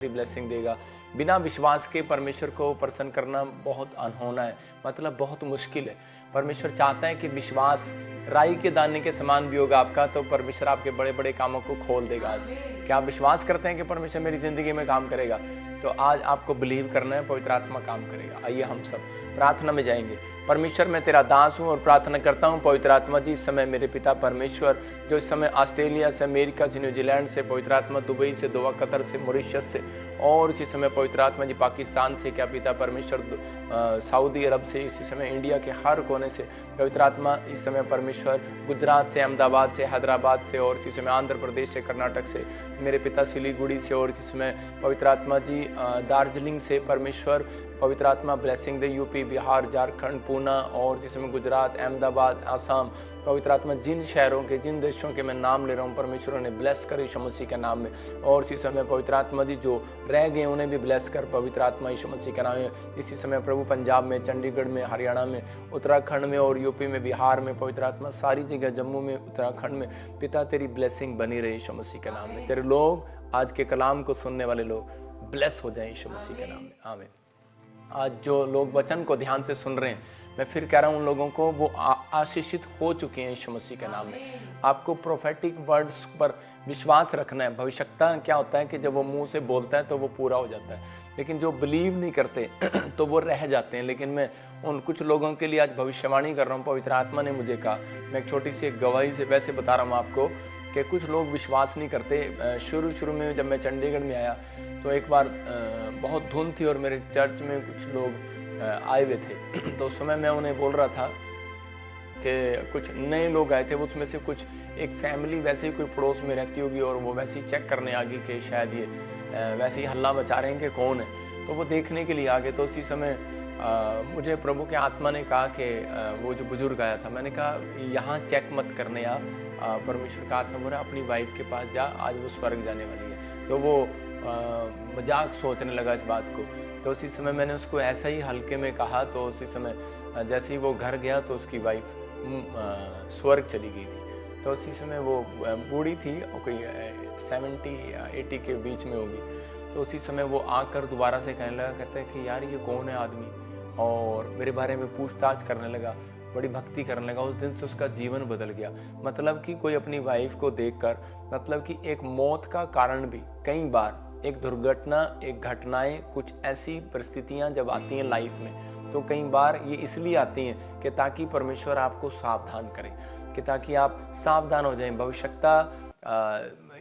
Blessing देगा। बिना विश्वास के परमेश्वर को प्रसन्न करना बहुत अनहोना है, मतलब बहुत मुश्किल है। परमेश्वर चाहता है कि विश्वास राई के दाने के समान भी होगा आपका, तो परमेश्वर आपके बड़े बड़े कामों को खोल देगा। क्या आप विश्वास करते हैं कि परमेश्वर मेरी ज़िंदगी में काम करेगा? तो आज आपको बिलीव करना है, पवित्र आत्मा काम करेगा। आइए हम सब प्रार्थना में जाएंगे। परमेश्वर, मैं तेरा दास हूँ और प्रार्थना करता हूँ पवित्र आत्मा जी, इस समय मेरे पिता परमेश्वर जो इस समय ऑस्ट्रेलिया से, अमेरिका से, न्यूजीलैंड से, पवित्र आत्मा दुबई से, दोहा कतर से, मॉरिशस से, और इसी समय पवित्र आत्मा जी पाकिस्तान से, क्या पिता परमेश्वर सऊदी अरब से, इसी समय इंडिया के हर कोने से पवित्र आत्मा इस समय परमेश्वर गुजरात से, अहमदाबाद से, हैदराबाद से, और इसी समय आंध्र प्रदेश से, कर्नाटक से, मेरे पिता सिलीगुड़ी से, और इसी समय पवित्र आत्मा जी दार्जिलिंग से परमेश्वर पवित्र आत्मा ब्लेसिंग दे। यूपी, बिहार, झारखंड, पूना, और जिसमें गुजरात, अहमदाबाद, आसाम, पवित्र आत्मा जिन शहरों के, जिन देशों के मैं नाम ले रहा हूँ परमेश्वर ने ब्लेस कर यीशु मसीह के नाम में। और इसी समय पवित्र आत्मा जी जो रह गए उन्हें भी ब्लेस कर पवित्र आत्मा यीशु मसीह के नाम में। इसी समय प्रभु पंजाब में, चंडीगढ़ में, हरियाणा में, उत्तराखंड में, और यूपी में, बिहार में, पवित्र आत्मा सारी जगह, जम्मू में, उत्तराखंड में, पिता तेरी ब्लेसिंग बनी रहे यीशु मसीह के नाम में। तेरे लोग, आज के कलाम को सुनने वाले लोग ब्लेस हो जाएं यीशु मसीह के नाम में, आमीन। आज जो लोग वचन को ध्यान से सुन रहे हैं, मैं फिर कह रहा हूँ उन लोगों को, वो आशीषित हो चुके हैं यीशु मसीह के नाम में। आपको प्रोफेटिक वर्ड्स पर विश्वास रखना है। भविष्यता क्या होता है कि जब वो मुंह से बोलता है तो वो पूरा हो जाता है, लेकिन जो बिलीव नहीं करते तो वो रह जाते हैं। लेकिन मैं उन कुछ लोगों के लिए आज भविष्यवाणी कर रहा हूँ। पवित्र आत्मा ने मुझे कहा, मैं एक छोटी सी गवाही से वैसे बता रहा हूँ आपको कि कुछ लोग विश्वास नहीं करते। शुरू में जब मैं चंडीगढ़ में आया तो एक बार बहुत धुंध थी और मेरे चर्च में कुछ लोग आए हुए थे। तो उस समय मैं उन्हें बोल रहा था कि कुछ नए लोग आए थे, उसमें से कुछ एक फैमिली वैसे ही कोई पड़ोस में रहती होगी और वो वैसे ही चेक करने आ गई कि शायद ये वैसे ही हल्ला मचा रहे हैं कि कौन है, तो वो देखने के लिए आ गए। तो उसी समय मुझे प्रभु के आत्मा ने कहा कि वो जो बुजुर्ग आया था, मैंने कहा यहाँ चेक मत करने आ, परमेश्वर का आत्मा बोला अपनी वाइफ के पास जा, आज वो स्वर्ग जाने वाली है। तो वो मजाक सोचने लगा इस बात को। तो उसी समय मैंने उसको ऐसा ही हल्के में कहा। तो उसी समय जैसे ही वो घर गया तो उसकी वाइफ स्वर्ग चली गई थी। तो उसी समय वो बूढ़ी थी और कोई 70 या 80 के बीच में होगी। तो उसी समय वो आकर दोबारा से कहने लगा, कहता है कि यार ये कौन है आदमी, और मेरे बारे में पूछताछ करने लगा, बड़ी भक्ति करने लगा। उस दिन से उसका जीवन बदल गया। मतलब कि कोई अपनी वाइफ को देखकर, मतलब कि एक मौत का कारण भी कई बार, एक दुर्घटना, एक घटनाएं, कुछ ऐसी परिस्थितियां जब आती हैं लाइफ में, तो कई बार ये इसलिए आती हैं कि ताकि परमेश्वर आपको सावधान करे, कि ताकि आप सावधान हो जाएं। भविष्यता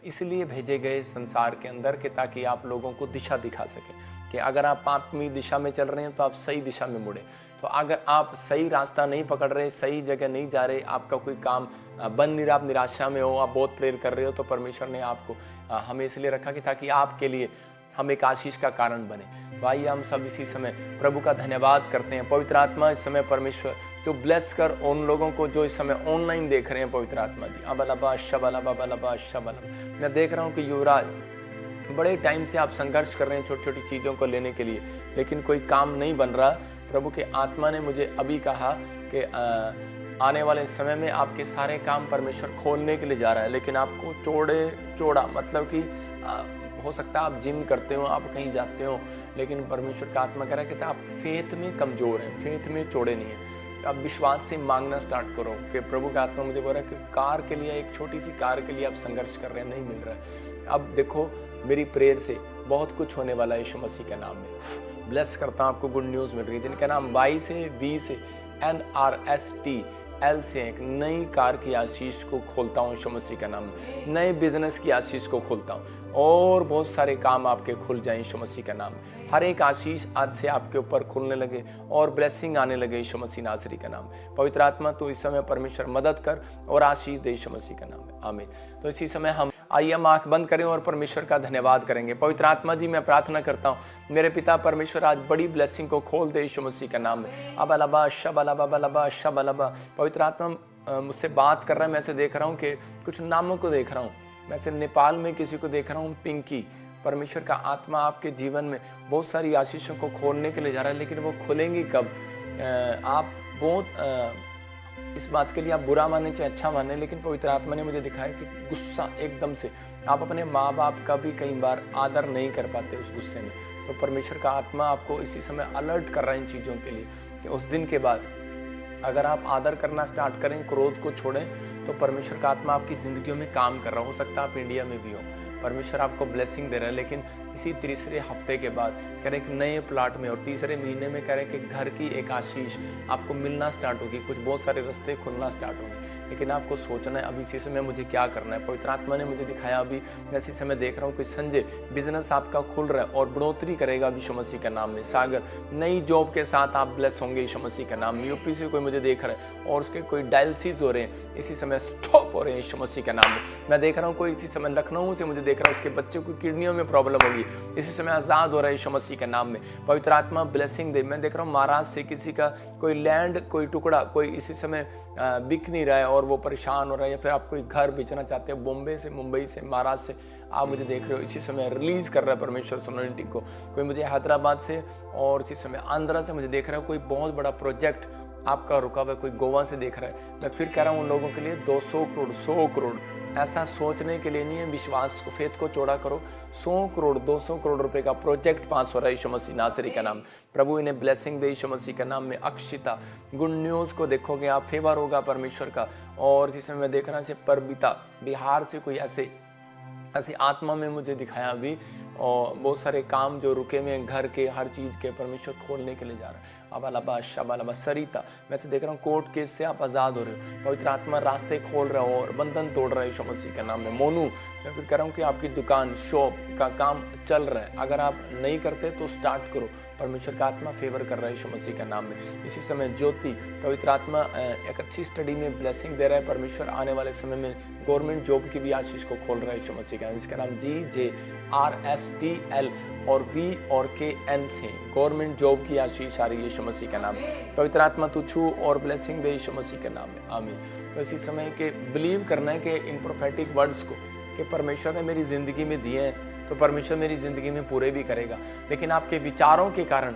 इसलिए भेजे गए संसार के अंदर कि ताकि आप लोगों को दिशा दिखा सकें कि अगर आप पापी दिशा में चल रहे हैं तो आप सही दिशा में मुड़े। तो अगर आप सही रास्ता नहीं पकड़ रहे, सही जगह नहीं जा रहे, आपका कोई काम बन नहीं रहा, आप निराशा में हो, आप बहुत प्रेर कर रहे हो, तो परमेश्वर ने आपको हमें इसलिए रखा कि ताकि आपके लिए हम एक आशीष का कारण बने। तो आइए हम सब इसी समय प्रभु का धन्यवाद करते हैं। पवित्र आत्मा इस समय परमेश्वर तो ब्लेस कर उन लोगों को जो इस समय ऑनलाइन देख रहे हैं। पवित्र आत्मा जी अबलबा शबलबा बलबा शबलबा, मैं देख रहा हूँ कि युवराज बड़े टाइम से आप संघर्ष कर रहे हैं छोटी छोटी चीज़ों को लेने के लिए, लेकिन कोई काम नहीं बन रहा। प्रभु के आत्मा ने मुझे अभी कहा कि आने वाले समय में आपके सारे काम परमेश्वर खोलने के लिए जा रहा है, लेकिन आपको चौड़ा मतलब कि हो सकता है आप जिम करते हो, आप कहीं जाते हो, लेकिन परमेश्वर का आत्मा कह रहा है कि आप फेथ में कमज़ोर हैं, फेथ में चौड़े नहीं हैं। अब विश्वास से मांगना स्टार्ट करो कि प्रभु का आत्मा मुझे बोल रहा है कि कार के लिए, एक छोटी सी कार के लिए आप संघर्ष कर रहे हैं, नहीं मिल रहा है। अब देखो मेरी प्रेयर से बहुत कुछ होने वाला है यीशु मसीह के नाम में। ब्लेस करता हूँ, आपको गुड न्यूज़ मिल रही है। जिनका नाम वाई से, वी से, NRSTL से एक नई कार की आशीष को खोलता हूँ यीशु मसीह के नाम में। नए बिजनेस की आशीष को खोलता हूँ और बहुत सारे काम आपके खुल जाएं यीशु मसीह का नाम। हर एक आशीष आज से आपके ऊपर खुलने लगे और ब्लेसिंग आने लगे यीशु मसीह नासरी का नाम। पवित्र आत्मा तो इस समय परमेश्वर मदद कर और आशीष दे यीशु मसीह का नाम है, आमीन। तो इसी समय हम आइए हम आँख बंद करें और परमेश्वर का धन्यवाद करेंगे। पवित्र आत्मा जी मैं प्रार्थना करता हूँ मेरे पिता परमेश्वर आज बड़ी ब्लेसिंग को खोल दे यीशु मसीह का नाम में। अबलबा शबलबा बलबा शबलबा, पवित्र आत्मा मुझसे बात कर रहा है। मैं से देख रहा हूँ कि कुछ नामों को देख रहा हूँ। मैं से नेपाल में किसी को देख रहा हूँ, पिंकी। परमेश्वर का आत्मा आपके जीवन में बहुत सारी आशीषों को खोलने के लिए जा रहा है, लेकिन वो खुलेंगी कब? आप बहुत इस बात के लिए आप बुरा माने चाहे अच्छा माने, लेकिन पवित्र आत्मा ने मुझे दिखाया कि गुस्सा एकदम से आप अपने माँ बाप का भी कई बार आदर नहीं कर पाते उस गुस्से में। तो परमेश्वर का आत्मा आपको इसी समय अलर्ट कर रहा है इन चीज़ों के लिए कि उस दिन के बाद अगर आप आदर करना स्टार्ट करें, क्रोध को छोड़ें, तो परमेश्वर का आत्मा आपकी ज़िंदगियों में काम कर रहा हो सकता है आप इंडिया में भी हो, परमेश्वर आपको ब्लेसिंग दे रहा है। लेकिन इसी तीसरे हफ्ते के बाद कह रहे हैं कि नए प्लाट में और तीसरे महीने में कह रहे हैं कि घर की एक आशीष आपको मिलना स्टार्ट होगी, कुछ बहुत सारे रास्ते खुलना स्टार्ट होंगे। लेकिन आपको सोचना है अभी इसी समय मुझे क्या करना है। पवित्र आत्मा ने मुझे दिखाया, अभी मैं इसी समय देख रहा हूँ कि संजय बिजनेस आपका खुल रहा है और बढ़ोतरी करेगा यीशु मसीह के नाम में। सागर नई जॉब के साथ आप ब्लेस होंगे यीशु मसीह के नाम में। यूपी से कोई मुझे देख रहा है और उसके कोई डायलिसिस हो रहे हैं, इसी समय स्टॉप हो रहे हैं यीशु मसीह के नाम में। मैं देख रहा हूँ कोई इसी समय लखनऊ से मुझे देख रहा है, उसके बच्चे को किडनियों में प्रॉब्लम होगी, इसी समय आज़ाद हो रहा है यीशु मसीह के नाम में। पवित्र आत्मा ब्लेसिंग दे। मैं देख रहा हूँ महाराष्ट्र से किसी का कोई लैंड, कोई टुकड़ा कोई इसी समय बिक नहीं रहा है और वो परेशान हो रहा है, या फिर आप कोई घर बेचना चाहते हो, बॉम्बे से, मुंबई से, महाराष्ट्र से आप मुझे देख रहे हो, इसी समय रिलीज कर रहा है परमेश्वर सोनोनिटी को। कोई मुझे हैदराबाद से और इसी समय आंध्रा से मुझे देख रहा है, कोई बहुत बड़ा प्रोजेक्ट आपका रुका हुआ है, कोई गोवा से देख रहा है। मैं फिर कह रहा हूँ उन लोगों के लिए 200 करोड़ 100 करोड़ ऐसा सोचने के लिए नहीं है, विश्वास को, फेथ को चौड़ा करो। 100 करोड़ 200 करोड़ रुपए का प्रोजेक्ट पास हो रहा है यीशु मसीह नासरी का नाम। प्रभु इन्हें ब्लेसिंग दे यीशु मसीह के नाम में। अक्षिता गुड न्यूज़ को देखोगे आप, फेवर होगा परमेश्वर का। और इसी समय मैं देख रहा से परबिता बिहार से कोई ऐसे आत्मा में मुझे दिखाया अभी, और बहुत सारे काम जो रुके हुए घर के, हर चीज़ के परमेश्वर खोलने के लिए जा रहा है। अबालाबा शबालाबा सरिता, मैं से देख रहा हूँ कोर्ट केस से आप आज़ाद हो रहे हो, पवित्र आत्मा रास्ते खोल रहा हो और बंधन तोड़ रहा है यीशु मसीह के नाम में। मोनू, मैं फिर कह रहा हूँ कि आपकी दुकान, शॉप का काम चल रहा है, अगर आप नहीं करते तो स्टार्ट करो, परमेश्वर का आत्मा फेवर कर रहा है यीशु मसीह के नाम में। इसी समय ज्योति, पवित्र आत्मा एक अच्छी स्टडी में ब्लेसिंग दे रहा है परमेश्वर। आने वाले समय में गवर्नमेंट जॉब की भी आशीष को खोल रहा है यीशु मसीह का नाम, जिसका नाम GJRSTL और V और KN से गवर्नमेंट जॉब की आशीष आ रही है यीशु मसीह का नाम। पवित्र आत्मा तू छू और ब्लेसिंग दे यीशु मसीह के नाम में, आमीन। तो इसी समय के बिलीव करना है कि इन प्रोफेटिक वर्ड्स को कि परमेश्वर ने मेरी ज़िंदगी में दिए हैं तो परमेश्वर मेरी ज़िंदगी में पूरे भी करेगा। लेकिन आपके विचारों के कारण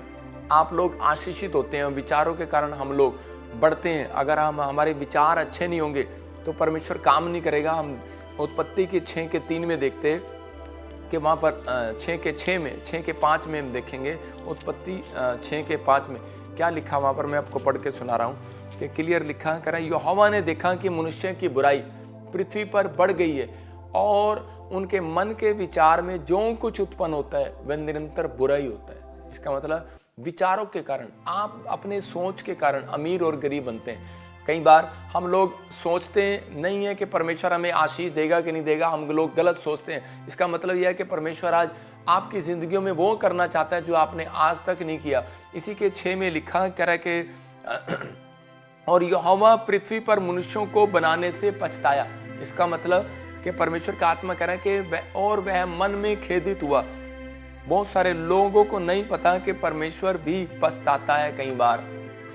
आप लोग आशीषित होते हैं, विचारों के कारण हम लोग बढ़ते हैं। अगर हमारे विचार अच्छे नहीं होंगे तो परमेश्वर काम नहीं करेगा। हम उत्पत्ति के 6:3 में देखते हैं कि वहाँ पर 6:5 में हम देखेंगे, उत्पत्ति 6:5 में क्या लिखा वहाँ पर मैं आपको पढ़ के सुना रहा हूँ कि क्लियर लिखा कर, यहोवा ने देखा कि मनुष्य की बुराई पृथ्वी पर बढ़ गई है और उनके मन के विचार में जो कुछ उत्पन्न होता है वह निरंतर बुरा ही होता है। इसका मतलब विचारों के कारण, आप अपने सोच के कारण अमीर और गरीब बनते हैं। कई बार हम लोग सोचते नहीं है कि परमेश्वर हमें आशीष देगा कि नहीं देगा, हम लोग गलत सोचते हैं। इसका मतलब यह है कि परमेश्वर आज आपकी ज़िंदगियों में वो करना चाहता है जो आपने आज तक नहीं किया। इसी के 6 में लिखा कह रहा है कि और यहोवा पृथ्वी पर मनुष्यों को बनाने से पछताया। इसका मतलब कि परमेश्वर का आत्मा कह रहा है कि वह मन में खेदित हुआ। बहुत सारे लोगों को नहीं पता कि परमेश्वर भी पछताता है। कई बार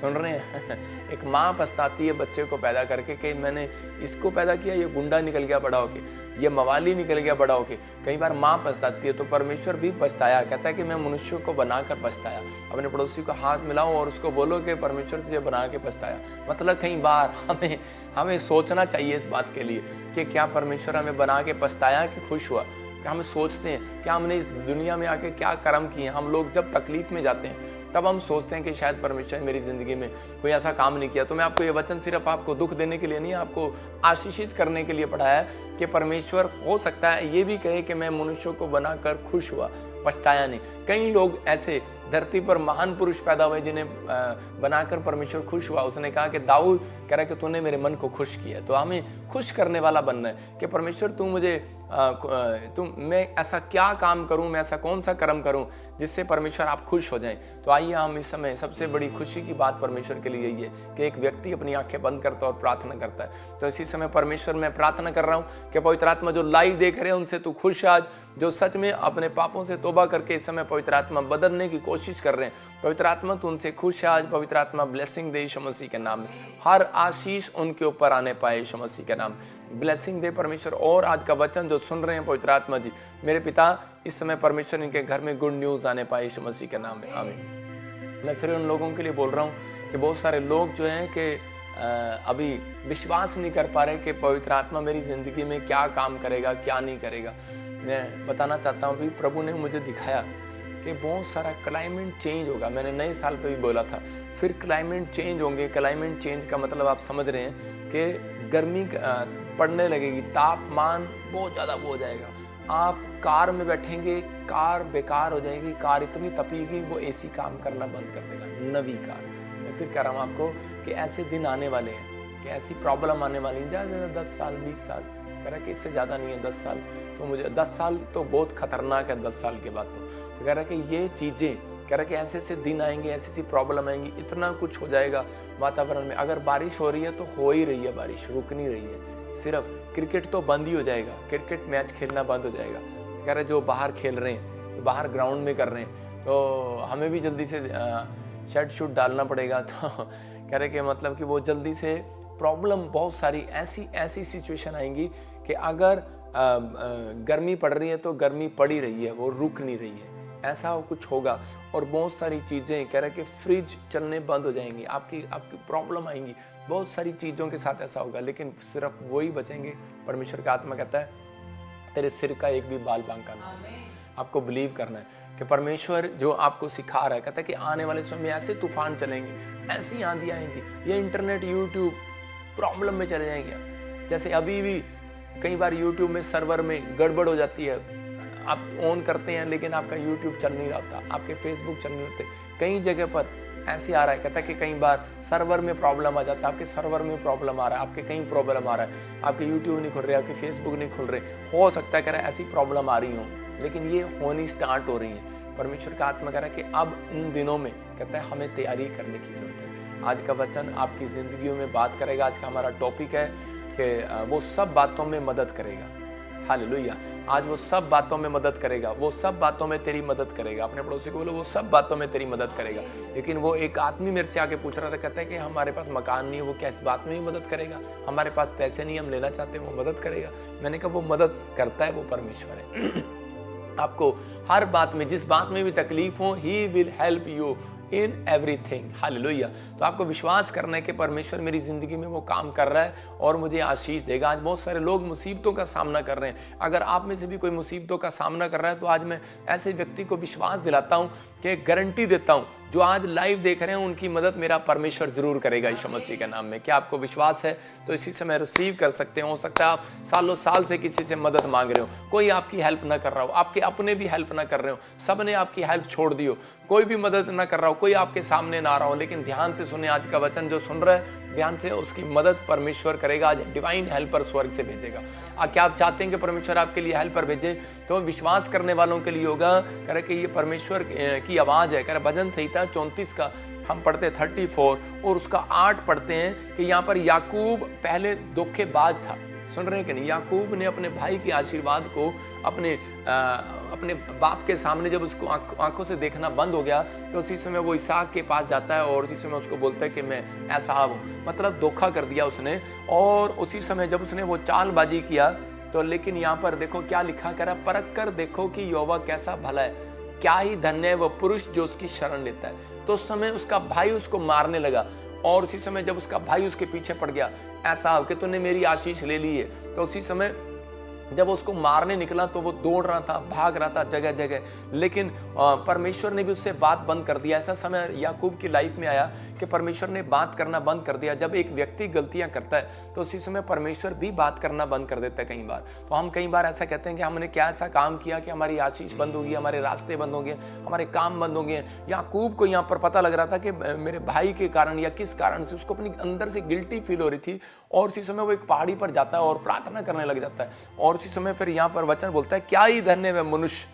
सुन रहे हैं एक माँ पछताती है बच्चे को पैदा करके कि मैंने इसको पैदा किया, ये गुंडा निकल गया बड़ा होके, ये मवाली निकल गया बड़ा होके। कई बार माँ पछताती है, तो परमेश्वर भी पछताया, कहता है कि मैं मनुष्यों को बनाकर पछताया। अपने पड़ोसी को हाथ मिलाओ और उसको बोलो कि परमेश्वर तुझे बना के पछताया। मतलब कई बार हमें सोचना चाहिए इस बात के लिए कि क्या परमेश्वर हमें बना के पछताया कि खुश हुआ। क्या हम सोचते हैं क्या हमने इस दुनिया में आके क्या कर्म किए। हम लोग जब तकलीफ में जाते हैं तब हम सोचते हैं कि शायद परमेश्वर मेरी ज़िंदगी में कोई ऐसा काम नहीं किया। तो मैं आपको ये वचन सिर्फ आपको दुख देने के लिए नहीं, आपको आशीषित करने के लिए पढ़ाया है कि परमेश्वर हो सकता है ये भी कहे कि मैं मनुष्यों को बनाकर खुश हुआ, पछताया नहीं। कई लोग ऐसे धरती पर महान पुरुष पैदा हुए जिन्हें बनाकर परमेश्वर खुश हुआ। उसने कहा कि दाऊद कह रहा है कि तूने मेरे मन को खुश किया। तो हमें खुश करने वाला बनना है कि परमेश्वर तू मुझे मैं ऐसा क्या काम करूं, मैं ऐसा कौन सा कर्म करूं जिससे परमेश्वर आप खुश हो जाएं। तो आइए हम इस समय, सबसे बड़ी खुशी की बात परमेश्वर के लिए यही है कि एक व्यक्ति अपनी आंखें बंद करता है और प्रार्थना करता है। तो इसी समय परमेश्वर मैं प्रार्थना कर रहा हूं कि पवित्र आत्मा जो लाइव देख रहे हैं उनसे तू खुश आज, जो सच में अपने पापों से तौबा करके इस समय पवित्र आत्मा बदलने की कोशिश कर रहे हैं, पवित्र आत्मा तू उनसे खुश है आज। पवित्र आत्मा ब्लेसिंग दे यीशु मसीह के नाम में, हर आशीष उनके ऊपर आने पाए यीशु मसीह के नाम, ब्लेसिंग दे परमेश्वर। और आज का वचन जो सुन रहे हैं पवित्र आत्मा जी, मेरे पिता इस समय परमेश्वर इनके घर में गुड न्यूज़ आने पाए यीशु मसीह के नाम में, आमीन। मैं फिर उन लोगों के लिए बोल रहा हूँ कि बहुत सारे लोग जो हैं कि अभी विश्वास नहीं कर पा रहे कि पवित्र आत्मा मेरी ज़िंदगी में क्या काम करेगा, क्या नहीं करेगा। मैं बताना चाहता हूँ अभी प्रभु ने मुझे दिखाया कि बहुत सारा क्लाइमेट चेंज होगा। मैंने नए साल पे भी बोला था, फिर क्लाइमेट चेंज होंगे। क्लाइमेट चेंज का मतलब आप समझ रहे हैं कि गर्मी पड़ने लगेगी, तापमान बहुत ज़्यादा हो जाएगा। आप कार में बैठेंगे, कार बेकार हो जाएगी, कार इतनी तपेगी वो एसी काम करना बंद कर देगा, नवी कार। मैं फिर कह रहा हूँ आपको कि ऐसे दिन आने वाले हैं कि ऐसी प्रॉब्लम आने वाली है। ज़्यादा से ज़्यादा 10 साल 20 साल, कह रहा है कि इससे ज़्यादा नहीं है 10 साल। तो मुझे 10 साल तो बहुत खतरनाक है, 10 साल के बाद तो कह रहा है कि ये चीज़ें, कह रहा है कि ऐसे ऐसे दिन आएंगे, ऐसी ऐसी प्रॉब्लम आएंगी, इतना कुछ हो जाएगा वातावरण में। अगर बारिश हो रही है तो हो ही रही है, बारिश रुक नहीं रही है। सिर्फ क्रिकेट तो बंद ही हो जाएगा, क्रिकेट मैच खेलना बंद हो जाएगा। कह रहे जो बाहर खेल रहे हैं, जो बाहर ग्राउंड में कर रहे हैं, तो हमें भी जल्दी से शर्ट शूट डालना पड़ेगा। तो कह रहे कि मतलब कि वो जल्दी से प्रॉब्लम बहुत सारी ऐसी सिचुएशन आएंगी कि अगर गर्मी पड़ रही है तो गर्मी पड़ ही रही है, वो रुक नहीं रही है, ऐसा कुछ होगा। और बहुत सारी चीज़ें, कह रहे कि फ्रिज चलने बंद हो जाएंगी, आपकी प्रॉब्लम आएंगी, बहुत सारी चीज़ों के साथ ऐसा होगा। लेकिन सिर्फ वही बचेंगे। परमेश्वर का आत्मा कहता है तेरे सिर का एक भी बाल बांका नहीं। आपको बिलीव करना है कि परमेश्वर जो आपको सिखा रहा है, कहता है कि आने वाले समय में ऐसे तूफान चलेंगे, ऐसी आंधी आएंगी, ये इंटरनेट यूट्यूब प्रॉब्लम में चले जाएंगे। जैसे अभी भी कई बार यूट्यूब में सर्वर में गड़बड़ हो जाती है, आप ऑन करते हैं लेकिन आपका यूट्यूब चल नहीं रहा, आपके फेसबुक चल नहीं रहते। कई जगह पर ऐसे आ रहा है, कहता है कि कई बार सर्वर में प्रॉब्लम आ जाता है, आपके सर्वर में प्रॉब्लम आ रहा है, आपके कहीं प्रॉब्लम आ रहा है, आपके यूट्यूब नहीं खुल रहे, आपके फेसबुक नहीं खुल रहे। हो सकता है कह रहा है ऐसी प्रॉब्लम आ रही हो, लेकिन ये होनी स्टार्ट हो रही है। परमेश्वर का आत्मा कह रहा है कि अब इन दिनों में, कहता है हमें तैयारी करने की जरूरत है। आज का वचन आपकी ज़िंदगियों में बात करेगा। आज का हमारा टॉपिक है कि वो सब बातों में मदद करेगा। हालेलुया। आज वो सब बातों में मदद करेगा, वो सब बातों में तेरी मदद करेगा। अपने पड़ोसी को बोलो वो सब बातों में तेरी मदद करेगा। लेकिन वो एक आदमी मेरे से आके पूछ रहा था, कहता है कि हमारे पास मकान नहीं है, वो क्या इस बात में ही मदद करेगा? हमारे पास पैसे नहीं, हम लेना चाहते हैं, वो मदद करेगा? मैंने कहा वो मदद करता है, वो परमेश्वर है। आपको हर बात में, जिस बात में भी तकलीफ हो, he will help you in everything. Hallelujah. तो आपको विश्वास करना है कि परमेश्वर मेरी ज़िंदगी में वो काम कर रहा है और मुझे आशीष देगा। आज बहुत सारे लोग मुसीबतों का सामना कर रहे हैं। अगर आप में से भी कोई मुसीबतों का सामना कर रहा है तो आज मैं ऐसे व्यक्ति को विश्वास दिलाता हूँ कि गारंटी देता हूँ, जो आज लाइव देख रहे हैं उनकी मदद मेरा परमेश्वर जरूर करेगा यीशु मसीह के नाम में। क्या आपको विश्वास है? तो इसी समय रिसीव कर सकते हैं। हो सकता है आप सालों साल से किसी से मदद मांग रहे हो, कोई आपकी हेल्प ना कर रहा हो, आपके अपने भी हेल्प ना कर रहे हो, सब ने आपकी हेल्प छोड़ दी हो, कोई भी मदद ना कर रहा हो, कोई आपके सामने ना आ रहा हो। लेकिन ध्यान से सुने आज का वचन, जो सुन रहा है ध्यान से, उसकी मदद परमेश्वर करेगा। आज डिवाइन हेल्पर स्वर्ग से भेजेगा। क्या आप चाहते हैं कि परमेश्वर आपके लिए हेल्पर भेजे? तो विश्वास करने वालों के लिए होगा। कह रहे कि ये परमेश्वर की आवाज़ है। कह रहे भजन संहिता 34 का हम पढ़ते 34 और उसका 8 पढ़ते हैं कि यहाँ पर याकूब पहले धोखेबाज था। सुन रहे हैं कि नहीं? याकूब ने अपने भाई के आशीर्वाद को अपने बाप के सामने जब उसको आंखों से देखना बंद हो गया तो उसी समय वो इसहाक के पास जाता है और उसी समय उसको बोलता है कि मैं ऐसा हूँ, मतलब धोखा कर दिया उसने। और उसी समय जब उसने वो चालबाजी किया तो, लेकिन यहाँ पर देखो क्या लिखा, कह रहा परख कर देखो कि यहोवा कैसा भला है, क्या ही धन्य है वो पुरुष जो उसकी शरण लेता है। तो उस समय उसका भाई उसको मारने लगा और उसी समय जब उसका भाई उसके पीछे पड़ गया, ऐसा हो कि तूने मेरी आशीष ले ली है, तो उसी समय जब उसको मारने निकला तो वो दौड़ रहा था, भाग रहा था जगह जगह, लेकिन परमेश्वर ने भी उससे बात बंद कर दिया। ऐसा समय याकूब की लाइफ में आया कि परमेश्वर ने बात करना बंद कर दिया। जब एक व्यक्ति गलतियां करता है तो उसी समय परमेश्वर भी बात करना बंद कर देता है कई बार। तो हम कई बार ऐसा कहते हैं कि हमने क्या ऐसा काम किया कि हमारी आशीष बंद हो गई, हमारे रास्ते बंद हो गए, हमारे काम बंद हो गए। याकूब को यहाँ पर पता लग रहा था कि मेरे भाई के कारण या किस कारण से उसको अपनी अंदर से गिल्टी फील हो रही थी। और उसी समय वो एक पहाड़ी पर जाता है और प्रार्थना करने लग जाता है। और उसी समय फिर यहाँ पर वचन बोलता है, क्या ही धन्य वह मनुष्य,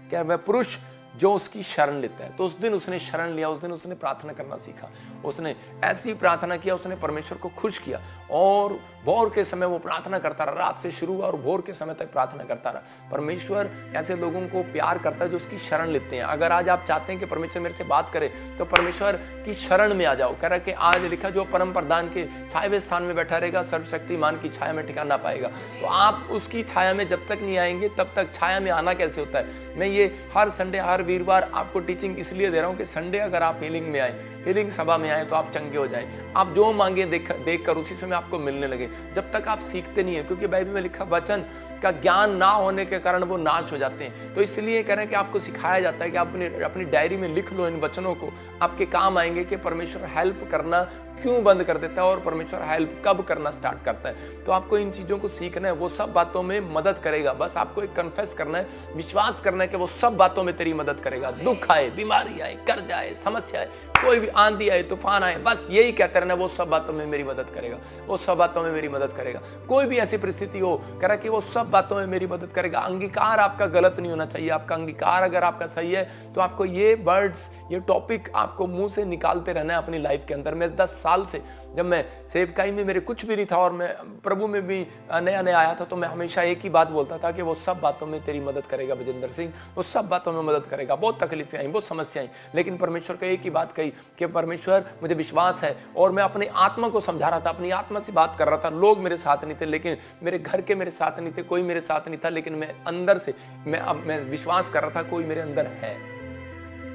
क्या वह पुरुष जो उसकी शरण लेता है। तो उस दिन उसने शरण लिया, उस दिन उसने प्रार्थना करना सीखा, उसने ऐसी प्रार्थना किया, उसने परमेश्वर को खुश किया। और भोर के समय वो प्रार्थना करता रहा, रात से शुरू हुआ और भोर के समय तक प्रार्थना करता रहा। परमेश्वर ऐसे लोगों को प्यार करता है जो उसकी शरण लेते हैं। अगर आज आप चाहते हैं कि परमेश्वर मेरे से बात करे तो परमेश्वर की शरण में आ जाओ। कह रहा है कि आज लिखा, जो परम प्रधान के छाये स्थान में बैठा रहेगा सर्वशक्तिमान की छाया में ठिकाना पाएगा। तो आप उसकी छाया में जब तक नहीं आएंगे तब तक छाया में आना कैसे होता है? मैं ये हर संडे हर वीरवार आपको टीचिंग इसलिए दे रहा हूँ कि संडे अगर आप हीलिंग में आए, हीलिंग सभा में आए, तो आप चंगे हो जाएं। आप जो मांगे देख कर उसी समय आपको मिलने लगे। जब तक आप सीखते नहीं है, क्योंकि बाइबल में लिखा वचन का ज्ञान ना होने के कारण वो नाश हो जाते हैं। तो इसलिए कह रहे हैं कि आपको सिखाया जाता है कि आप अपनी डायरी में लिख लो इन वचनों को, आपके काम आएंगे कि परमेश्वर हेल्प करना क्यों बंद कर देता है और परमेश्वर हेल्प कब करना स्टार्ट करता है। तो आपको इन चीज़ों को सीखना है, वो सब बातों में मदद करेगा। बस आपको एक कन्फेस करना है, विश्वास करना है कि वो सब बातों में तेरी मदद करेगा। दुख आए, बीमारी आए, कर्ज आए, समस्या आए, कोई भी आंधी आए, तूफान आए, बस यही कहते रहना, वो सब बातों में मेरी मदद करेगा, वो सब बातों में मेरी मदद करेगा। कोई भी ऐसी परिस्थिति हो, कह रहा कि वो सब बातों में मेरी मदद करेगा। अंगीकार आपका गलत नहीं होना चाहिए। आपका अंगीकार अगर आपका सही है तो आपको ये वर्ड्स, ये टॉपिक आपको मुंह से निकालते रहना है अपनी लाइफ के अंदर। मैं 10 साल से, जब मैं सेवकाई में मेरे कुछ भी नहीं था और मैं प्रभु में भी नया नया आया था, तो मैं हमेशा एक ही बात बोलता था कि वो सब बातों में तेरी मदद करेगा बजिंदर सिंह, वो सब बातों में मदद करेगा। बहुत तकलीफें आई, बहुत समस्याएं, लेकिन परमेश्वर को एक ही बात कही कि परमेश्वर मुझे विश्वास है। और मैं अपनी आत्मा को समझा रहा था, अपनी आत्मा से बात कर रहा था। लोग मेरे साथ नहीं थे, लेकिन मेरे घर के मेरे साथ नहीं थे, कोई मेरे साथ नहीं था, लेकिन मैं अंदर से मैं विश्वास कर रहा था कोई मेरे अंदर है।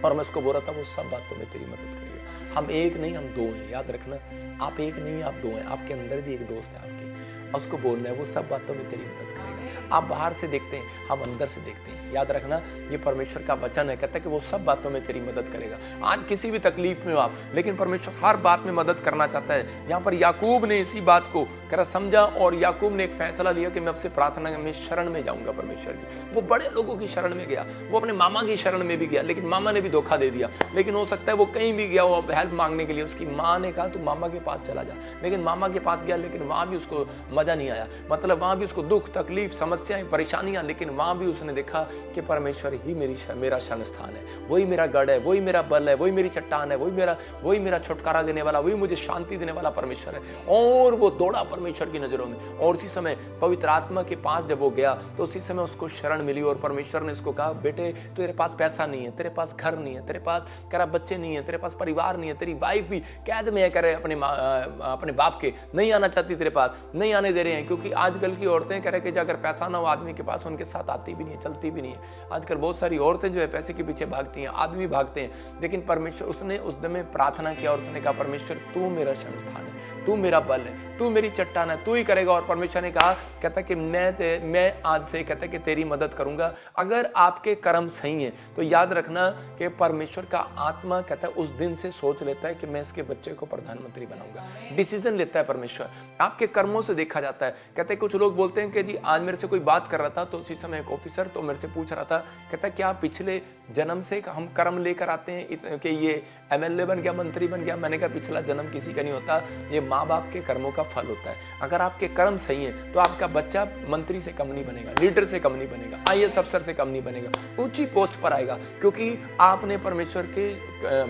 और मैं उसको बोल रहा था वो सब बातों में तेरी मदद करेगा। हम एक नहीं, हम दो हैं, याद रखना। आप एक नहीं, आप दो हैं। आपके अंदर भी एक दोस्त है आपके, और उसको बोलना है वो सब बातों में तेरी मदद करेगा। आप बाहर से देखते हैं, हम अंदर से देखते हैं। याद रखना, ये परमेश्वर का वचन है, कहता है कि वो सब बातों में तेरी मदद करेगा। आज किसी भी तकलीफ में हो आप, लेकिन परमेश्वर हर बात में मदद करना चाहता है। यहाँ पर याकूब ने इसी बात को करा समझा, और याकूब ने एक फैसला लिया कि मैं आपसे प्रार्थना में शरण में जाऊंगा परमेश्वर की। वो बड़े लोगों की शरण में गया, वो अपने मामा की शरण में भी गया, लेकिन मामा ने भी धोखा दे दिया। लेकिन हो सकता है वो कहीं भी गया, वो हेल्प मांगने के लिए, उसकी माँ ने कहा तू मामा के पास चला जा, लेकिन मामा के पास गया, लेकिन वहां भी उसको मजा नहीं आया। मतलब वहां भी उसको दुख, तकलीफ, समस्याएं, परेशानियां, लेकिन वहां भी उसने देखा कि परमेश्वर ही मेरा शरण स्थान है, वही मेरा गढ़ है, वही मेरा बल है, वही मेरी चट्टान है, वही मेरा छुटकारा देने वाला, वही मुझे शांति देने वाला परमेश्वर है। और वो दौड़ा परमेश्वर की नजरों में। और उसी समय पवित्र आत्मा के पास जब वो गया, तो उसी समय उसको शरण मिली, और परमेश्वर ने उसको कहा बेटे तेरे पास पैसा नहीं है, तेरे पास घर नहीं है, तेरे पास करा बच्चे नहीं है, तेरे पास परिवार नहीं है, तेरी वाइफ भी कैद में है, करे अपने बाप के, नहीं आना चाहती तेरे पास, नहीं आने दे रहे हैं। क्योंकि आजकल की औरतें कह रहे कि अगर पैसा ना हो आदमी के पास, उनके साथ आती भी नहीं है, चलती भी नहीं है। आजकल बहुत सारी औरतें जो है पैसे के पीछे भागती हैं, आदमी भागते हैं। लेकिन परमेश्वर, उसने उस दिन में प्रार्थना किया और उसने कहा परमेश्वर तू मेरा शरण स्थान है, तू मेरा बल है, तू मेरी चट्टान है, तू ही करेगा। और परमेश्वर ने कहा, कहता कि मैं आज से कहता कि तेरी मदद करूंगा। अगर आपके कर्म सही हैं तो याद रखना कि परमेश्वर का आत्मा कहता है उस दिन से सोच लेता है कि मैं इसके बच्चे को प्रधानमंत्री बनाऊंगा। डिसीजन लेता है परमेश्वर, आपके कर्मों से देखा जाता है। कहते कुछ लोग बोलते हैं कि जी आज मेरे से कोई बात कर रहा था, तो उसी समय एक ऑफिसर तो मेरे से पूछ रहा था, कहता क्या पिछले जन्म से हम कर्म लेकर आते हैं कि ये एमएलए बन गया, मंत्री बन गया? मैंने कहा पिछला जन्म किसी का नहीं होता, ये माँ बाप के कर्मों का फल होता है। अगर आपके कर्म सही है तो आपका बच्चा मंत्री से कम नहीं बनेगा, लीडर से कम नहीं बनेगा, आईएएस अफसर से कम नहीं बनेगा, ऊंची पोस्ट पर आएगा, क्योंकि आपने परमेश्वर के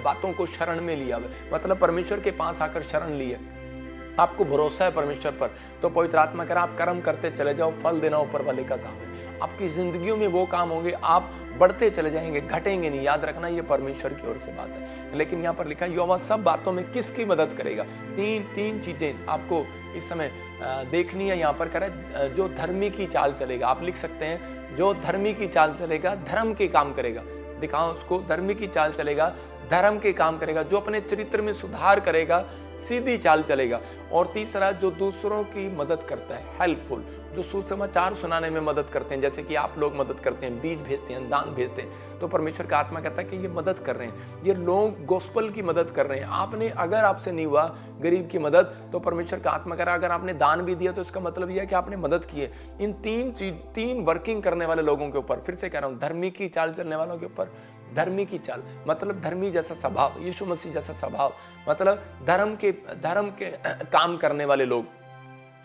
बातों को शरण में लिया। मतलब परमेश्वर के पास आकर शरण ली है, आपको भरोसा है परमेश्वर पर। तो पवित्र आत्मा कह रहा आप कर्म करते चले जाओ, फल देना ऊपर वाले का काम है। आपकी जिंदगियों में वो काम होंगे, आप बढ़ते चले जाएंगे, घटेंगे नहीं। याद रखना ये परमेश्वर की ओर से बात है। लेकिन यहाँ पर लिखा यहोवा सब बातों में किसकी मदद करेगा? तीन चीजें आपको इस समय देखनी है। यहाँ पर कह रहा है जो धर्मी की चाल चलेगा। आप लिख सकते हैं जो धर्मी की चाल चलेगा, धर्म के काम करेगा। दिखाओ उसको, धर्मी की चाल चलेगा, धर्म के काम करेगा। जो अपने चरित्र में सुधार करेगा, सीधी चाल चलेगा। और तीसरा जो दूसरों की मदद करता है, हेल्पफुल, जो सुसमाचार सुनाने में मदद करते हैं, जैसे कि आप लोग मदद करते हैं, बीज भेजते हैं, दान भेजते हैं, तो परमेश्वर का आत्मा कहता है कि ये मदद कर रहे हैं, ये लोग गॉस्पल की मदद कर रहे हैं। आपने अगर आपसे नहीं हुआ गरीब की मदद, तो परमेश्वर का आत्मा कह रहा है अगर आपने दान भी दिया तो इसका मतलब यह है कि आपने मदद की है। इन तीन वर्किंग करने वाले लोगों के ऊपर, फिर से कह रहा हूँ, धर्मी की चाल चलने वालों के ऊपर, धर्मी की चाल मतलब धर्मी जैसा स्वभाव, यीशु मसीह जैसा स्वभाव, मतलब धर्म के काम करने वाले लोग,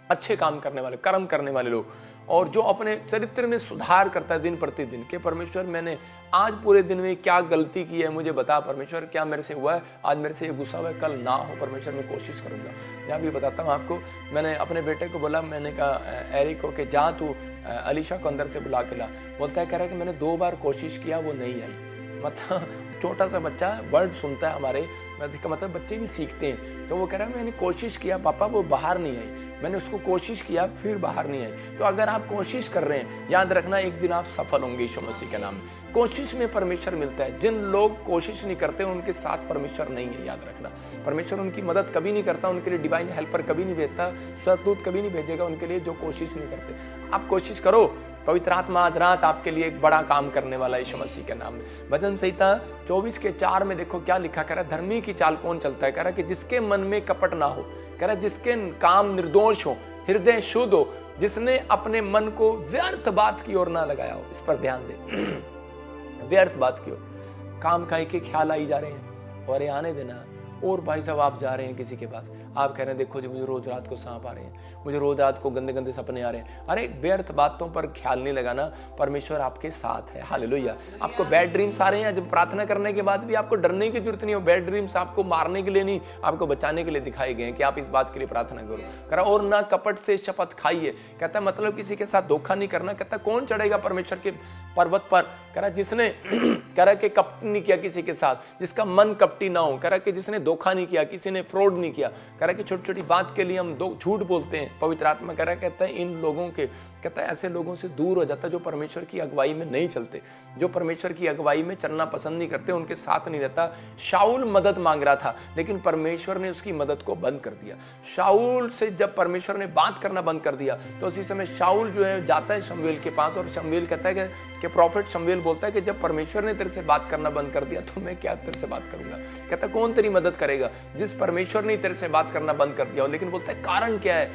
अच्छे काम करने वाले, कर्म करने वाले लोग, और जो अपने चरित्र में सुधार करता है दिन प्रतिदिन कि परमेश्वर मैंने आज पूरे दिन में क्या गलती की है, मुझे बता परमेश्वर, क्या मेरे से हुआ है, आज मेरे से ये गुस्सा हुआ है, कल ना हो परमेश्वर, मैं कोशिश करूंगा। मैं भी बताता हूँ आपको, मैंने अपने बेटे को बोला, मैंने कहा एरिक को कि जा तू अलीशा को अंदर से बुला के ला। बोलता है, कह रहा है कि मैंने 2 बार कोशिश किया, वो नहीं आई। मतलब छोटा सा बच्चा वर्ड सुनता है हमारे, मतलब बच्चे भी सीखते हैं। तो वो कह रहा है मैंने कोशिश किया पापा, वो बाहर नहीं आई, मैंने उसको कोशिश किया फिर बाहर नहीं आई। तो अगर आप कोशिश कर रहे हैं, याद रखना एक दिन आप सफल होंगे यीशु मसीह के नाम में। कोशिश में परमेश्वर मिलता है। जिन लोग कोशिश नहीं करते उनके साथ परमेश्वर नहीं है, याद रखना। परमेश्वर उनकी मदद कभी नहीं करता, उनके लिए डिवाइन हेल्पर कभी नहीं भेजता, स्वर्गदूत कभी नहीं भेजेगा उनके लिए जो कोशिश नहीं करते। आप कोशिश करो, पवित्र आत्मा आज रात आपके लिए एक बड़ा काम करने वाला है यीशु मसीह के नाम में। भजन संहिता 24:4 में देखो क्या लिखा, कह रहा है धर्मी की चाल कौन चलता है, कह रहा है कि जिसके मन में कपट ना हो, कह रहा है जिसके काम निर्दोष हो, हृदय शुद्ध हो, जिसने अपने मन को व्यर्थ बात की ओर ना लगाया हो। इस पर ध्यान दे व्यर्थ बात की ओर, काम काहे के ख्याल आई जा रहे हैं, और ये आने देना। और भाई साहब आप जा रहे हैं किसी के पास, आप कह रहे हैं देखो जी मुझे रोज रात को सांप आ रहे हैं, मुझे रोज रात को गंदे गंदे सपने आ रहे हैं। अरे व्यर्थ बातों पर ख्याल नहीं लगाना, परमेश्वर आपके साथ है। हालेलुया। आपको बैड ड्रीम्स आ रहे हैं, जब प्रार्थना करने के बाद भी आपको डरने की जरूरत नहीं हो। बैड ड्रीम्स आपको मारने के लिए नहीं, आपको बचाने के लिए दिखाए गए हैं कि आप इस बात के लिए प्रार्थना करो। कह रहा और ना कपट से शपथ खाइए, कहता मतलब किसी के साथ धोखा नहीं करना। कहता कौन चढ़ेगा परमेश्वर के पर्वत पर, कह रहा जिसने कह रहा कि कपट नहीं किया किसी के साथ, जिसका मन कपटी ना हो, कह रहा कि जिसने धोखा नहीं किया, किसी ने फ्रॉड नहीं किया। कह रहा कि छोटी छोटी बात के लिए हम झूठ बोलते हैं। पवित्र आत्मा कह रहा कहता है इन लोगों के, कहता है ऐसे लोगों से दूर हो जाता है जो परमेश्वर की अगुवाई में नहीं चलते, जो परमेश्वर की अगुवाई में चलना पसंद नहीं करते, उनके साथ नहीं रहता। शाऊल मदद मांग रहा था लेकिन परमेश्वर ने उसकी मदद को बंद कर दिया। शाऊल से जब परमेश्वर ने बात करना बंद कर दिया तो उसी समय शाऊल जो है जाता है शमूएल के पास, और शमूएल कहता है कि प्रॉफिट शमूएल बोलता है कि जब परमेश्वर ने तेरे से बात करना बंद कर दिया तो मैं क्या तेरे से बात करूंगा। कहता कौन तेरी मदद करेगा जिस परमेश्वर ने तेरे से बात करना बंद कर दिया हो। लेकिन बोलता है कारण क्या है,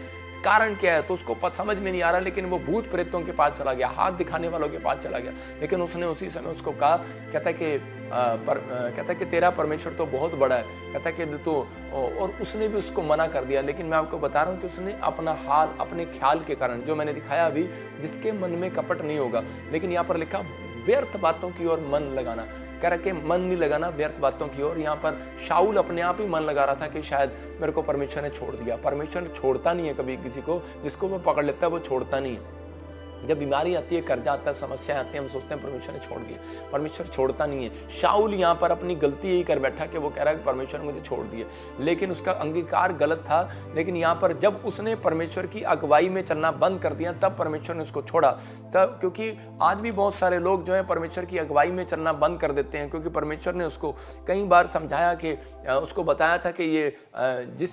कारण क्या है, तो उसको समझ में नहीं आ रहा। लेकिन वो भूत प्रेतों के पास चला गया, हाथ दिखाने वालों के पास चला गया। लेकिन उसने उसी समय उसको कहा, कहता है कि तेरा परमेश्वर तो बहुत बड़ा है, कहता है कि तो, और उसने भी उसको मना कर दिया। लेकिन मैं आपको बता रहा हूँ कि उसने अपना हाल, अपने ख्याल के कारण, जो मैंने दिखाया अभी, जिसके मन में कपट नहीं होगा। लेकिन यहाँ पर लिखा व्यर्थ बातों की ओर मन लगाना, कह रहा कि मन नहीं लगाना व्यर्थ बातों की ओर। यहाँ पर शाऊल अपने आप ही मन लगा रहा था कि शायद मेरे को परमेश्वर ने छोड़ दिया। परमेश्वर छोड़ता नहीं है कभी किसी को, जिसको वो पकड़ लेता है वो छोड़ता नहीं है। जब बीमारी आती है, कर्जा आता है, समस्या आती है, हम सोचते हैं परमेश्वर ने छोड़ दिया। परमेश्वर छोड़ता नहीं है। शाऊल यहाँ पर अपनी गलती यही कर बैठा कि वो कह रहा है कि परमेश्वर मुझे छोड़ दिया, लेकिन उसका अंगीकार गलत था। लेकिन यहाँ पर जब उसने परमेश्वर की अगुवाई में चलना बंद कर दिया तब परमेश्वर ने उसको छोड़ा। तब क्योंकि आज भी बहुत सारे लोग जो है परमेश्वर की अगुवाई में चलना बंद कर देते हैं, क्योंकि परमेश्वर ने उसको कई बार समझाया कि उसको बताया था कि ये जिस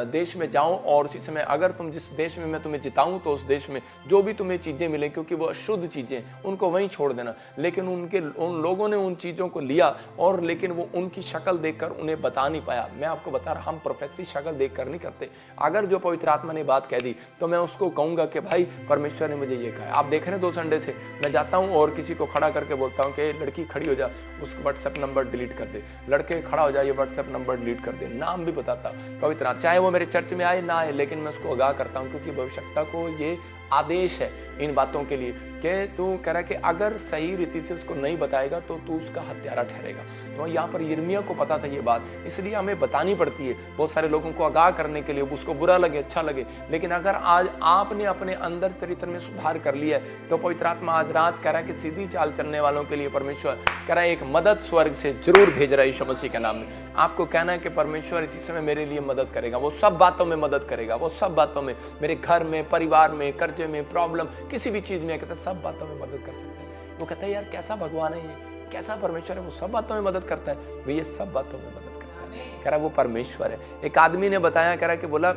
देश में जाओ और उसी समय अगर तुम जिस देश में मैं तुम्हें जिताऊं तो उस देश में जो भी तुम्हें चीज़ें मिले, क्योंकि वो अशुद्ध चीज़ें, उनको वहीं छोड़ देना। लेकिन उन लोगों ने उन चीज़ों को लिया, और लेकिन वो उनकी शक्ल देखकर उन्हें बता नहीं पाया। मैं आपको बता रहा, हम प्रोफेसी शक्ल देखकर नहीं करते। अगर जो पवित्र आत्मा ने बात कह दी तो मैं उसको कहूँगा कि भाई परमेश्वर ने मुझे ये कहा। आप देख रहे हैं 2 संडे से मैं जाता हूँ और किसी को खड़ा करके बोलता हूँ कि लड़की खड़ी हो जा, उसका व्हाट्सएप नंबर डिलीट कर दे, लड़के खड़ा हो जाए, ये व्हाट्सएप नंबर डिलीट कर दे, नाम भी बताता पवित्र आत्मा, चाहे वो मेरे चर्च में आए ना आए, लेकिन मैं उसको आगाह करता हूँ, क्योंकि भविष्यता को ये आदेश है इन बातों के लिए कि तू कह रहा है कि अगर सही रीति से उसको नहीं बताएगा तो तू उसका हत्यारा ठहरेगा। तो यहाँ पर यिर्मयाह को पता था ये बात, इसलिए हमें बतानी पड़ती है बहुत सारे लोगों को आगाह करने के लिए, उसको बुरा लगे अच्छा लगे। लेकिन अगर आज आपने अपने अंदर चरित्र में सुधार कर लिया है तो पवित्र आत्मा आज रात कह रहा है कि सीधी चाल चलने वालों के लिए परमेश्वर कह रहा है एक मदद स्वर्ग से जरूर भेज रहा है यीशु मसीह के नाम में। आपको कहना है कि परमेश्वर इसी समय मेरे लिए मदद करेगा, वो सब बातों में मदद करेगा, वो सब बातों में, मेरे घर में, परिवार में, कर्जे में, प्रॉब्लम, किसी भी चीज में, कहता है सब बातों में मदद कर सकता है। वो कहता है यार कैसा भगवान है ये, कैसा परमेश्वर है, वो सब बातों में मदद करता है। वो ये सब बातों में मदद करता है, कह रहा वो परमेश्वर है। एक आदमी ने बताया, कह रहा कि बोला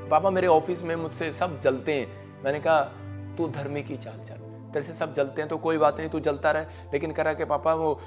पापा मेरे ऑफिस में मुझसे सब जलते हैं। मैंने कहा तू धर्मी की चाल चल, तेरे से सब जलते हैं तो कोई बात नहीं, तू जलता रहे। लेकिन कह रहा कि पापा वो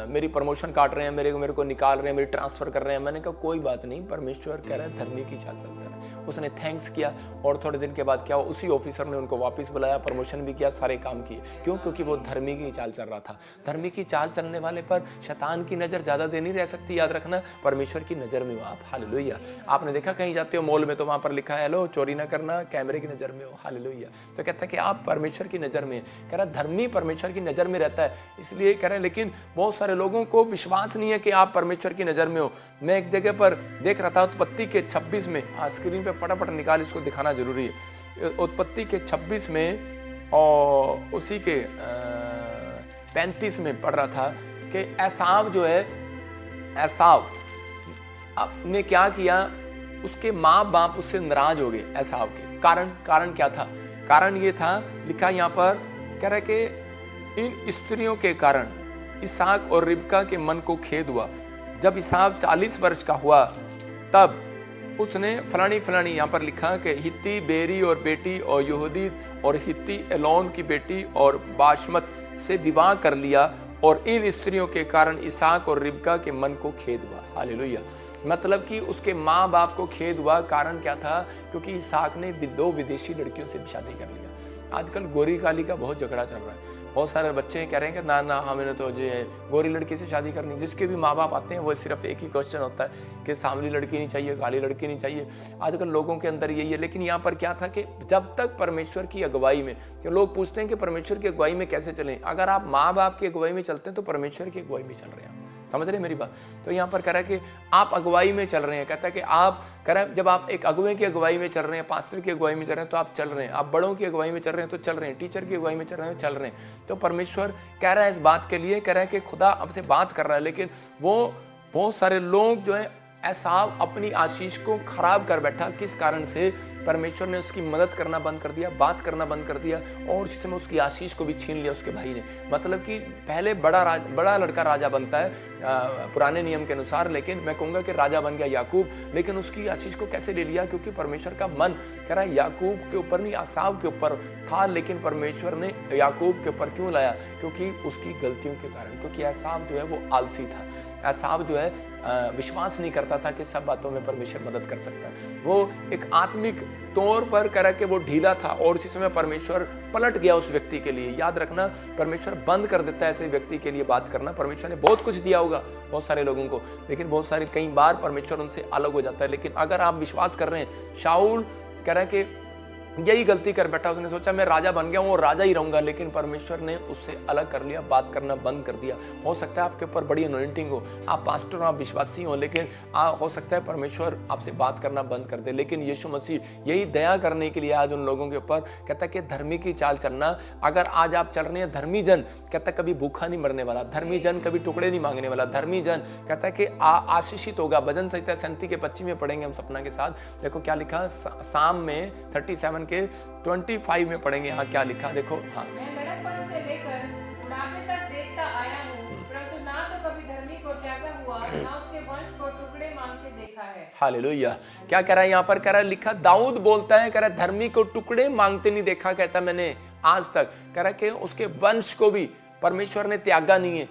मेरी प्रमोशन काट रहे हैं, मेरे को निकाल रहे हैं, मेरी ट्रांसफर कर रहे हैं। मैंने कहा कोई बात नहीं, परमेश्वर कह रहा है धर्मी की चाल चलता रहे। उसने थैंक्स किया और थोड़े दिन के बाद क्या हुआ, उसी ऑफिसर ने उनको वापस बुलाया, प्रमोशन भी किया, सारे काम किए। क्यों? क्योंकि वो धर्मी की चाल चल रहा था। धर्मी की चाल चलने वाले पर शैतान की नजर ज्यादा देर नहीं रह सकती, याद रखना, परमेश्वर की नजर में हो आप। हालेलुया। आपने देखा कहीं जाते हो मॉल में तो वहां पर लिखा है हेलो चोरी ना करना, कैमरे की नजर में हो। हालेलुया। तो कहता है कि आप परमेश्वर की नजर में, कह रहा धर्मी परमेश्वर की नजर में रहता है, इसलिए कह रहे हैं। लेकिन बहुत सारे लोगों को विश्वास नहीं है कि आप परमेश्वर की नजर में हो। मैं एक जगह पर देख रहा था, उत्पत्ति के 26 में, स्क्रीन पे फटाफट निकाल, इसको दिखाना जरूरी है। उत्पत्ति के 26 में और उसी के 35 में पढ़ रहा था कि एसाव जो है, एसाव ने क्या किया, उसके माँ बाप उससे नाराज हो गए एसाव के। कारण क्या था? कारण ये था, लिखा यहाँ पर, कह रहा है कि इन स्त्रियों के कारण इसहाक और रिबका के मन को खेद हुआ। जब इसहाक 40 वर्ष का हुआ तब उसने फलानी यहाँ पर लिखा कि हित्ती बेरी और बेटी और यहूदी और हित्ती एलोन की बेटी और बाशमत से विवाह कर लिया, और इन स्त्रियों के कारण इसहाक और रिबका के मन को खेद हुआ। हालेलुया। मतलब कि उसके माँ बाप को खेद हुआ। कारण क्या था? क्योंकि इसहाक ने 2 विदेशी लड़कियों से शादी कर लिया। आजकल गोरी काली का बहुत झगड़ा चल रहा है। बहुत सारे बच्चे कह रहे हैं कि ना हमें तो जो है गोरी लड़की से शादी करनी। जिसके भी माँ बाप आते हैं वो सिर्फ एक ही क्वेश्चन होता है कि सांवली लड़की नहीं चाहिए, काली लड़की नहीं चाहिए। आजकल लोगों के अंदर यही है। लेकिन यहाँ पर क्या था कि जब तक परमेश्वर की अगुवाई में, कि लोग पूछते हैं कि परमेश्वर की अगुवाई में कैसे चलें। अगर आप माँ बाप की अगुवाई में चलते हैं तो परमेश्वर की अगुवाई में चल रहे हैं। समझ रहे हैं मेरी बात? तो यहाँ पर कह रहा है कि आप अगुवाई में चल रहे हैं। कहता है कि आप कह रहा है, जब आप एक अगुवे की अगुवाई में चल रहे हैं, पास्टर की अगुवाई में चल रहे हैं तो आप चल रहे हैं। आप बड़ों की अगुवाई में चल रहे हैं तो चल रहे हैं। टीचर की अगुवाई में चल रहे हैं तो चल रहे हैं। तो परमेश्वर कह रहा है इस बात के लिए, कह रहा है कि खुदा आपसे बात कर रहा है। लेकिन वो बहुत सारे लोग जो है एसाव अपनी आशीष को खराब कर बैठा। किस कारण से? परमेश्वर ने उसकी मदद करना बंद कर दिया, बात करना बंद कर दिया, और उसी समय उसकी आशीष को भी छीन लिया उसके भाई ने। मतलब कि पहले बड़ा लड़का राजा बनता है पुराने नियम के अनुसार, लेकिन मैं कहूँगा कि राजा बन गया याकूब। लेकिन उसकी आशीष को कैसे ले लिया? क्योंकि परमेश्वर का मन कह रहा है याकूब के ऊपर नहीं, एसाव के ऊपर था। लेकिन परमेश्वर ने याकूब के ऊपर क्यों लाया? क्योंकि उसकी गलतियों के कारण। क्योंकि एसाव जो है वो आलसी था। एसाव जो है विश्वास नहीं करता था कि सब बातों में परमेश्वर मदद कर सकता है। वो एक आत्मिक तौर पर कह रहा कि वो ढीला था, और उसी समय परमेश्वर पलट गया उस व्यक्ति के लिए। याद रखना, परमेश्वर बंद कर देता है ऐसे व्यक्ति के लिए बात करना। परमेश्वर ने बहुत कुछ दिया होगा बहुत सारे लोगों को, लेकिन बहुत सारे कई बार परमेश्वर उनसे अलग हो जाता है। लेकिन अगर आप विश्वास कर रहे हैं, शाऊल कह रहा है कि यही गलती कर बैठा। उसने सोचा मैं राजा बन गया हूँ और राजा ही रहूंगा, लेकिन परमेश्वर ने उससे अलग कर लिया, बात करना बंद कर दिया। हो सकता है आपके ऊपर बड़ी अनॉइंटिंग हो, आप पास्टर हो, आप विश्वासी हो, लेकिन हो सकता है परमेश्वर आपसे बात करना बंद कर दे। लेकिन यीशु मसीह यही दया करने के लिए आज उन लोगों के ऊपर कहता है कि धर्मी की चाल चलना। अगर आज आप चल रहे हैं धर्मी जन, कहता है कभी भूखा नहीं मरने वाला, धर्मी जन कभी टुकड़े नहीं मांगने वाला, धर्मी जन कहता है कि आशीषित होगा। भजन संहिता 37 के 25 में पढ़ेंगे हम सपना के साथ। देखो क्या लिखा, साम में 37 के 25 में पढ़ेंगे। यहाँ क्या लिखा देखो। हाँ, मैं लड़कपन से लेकर बुढ़ापे तक देखता आया हूँ, परंतु ना तो कभी धर्मी को त्यागा हुआ, ना उसके वंश को टुकड़े मांगते देखा है। हालेलुया। क्या कह रहा है यहाँ पर? कह रहा है, लिखा दाऊद बोलता है, कह रहा है धर्मी को टुकड़े मांगते नहीं देखा, कहता मैंने आज तक। कह रहा है कि उसके वंश को भी परमेश्वर ने त्यागा नहीं है।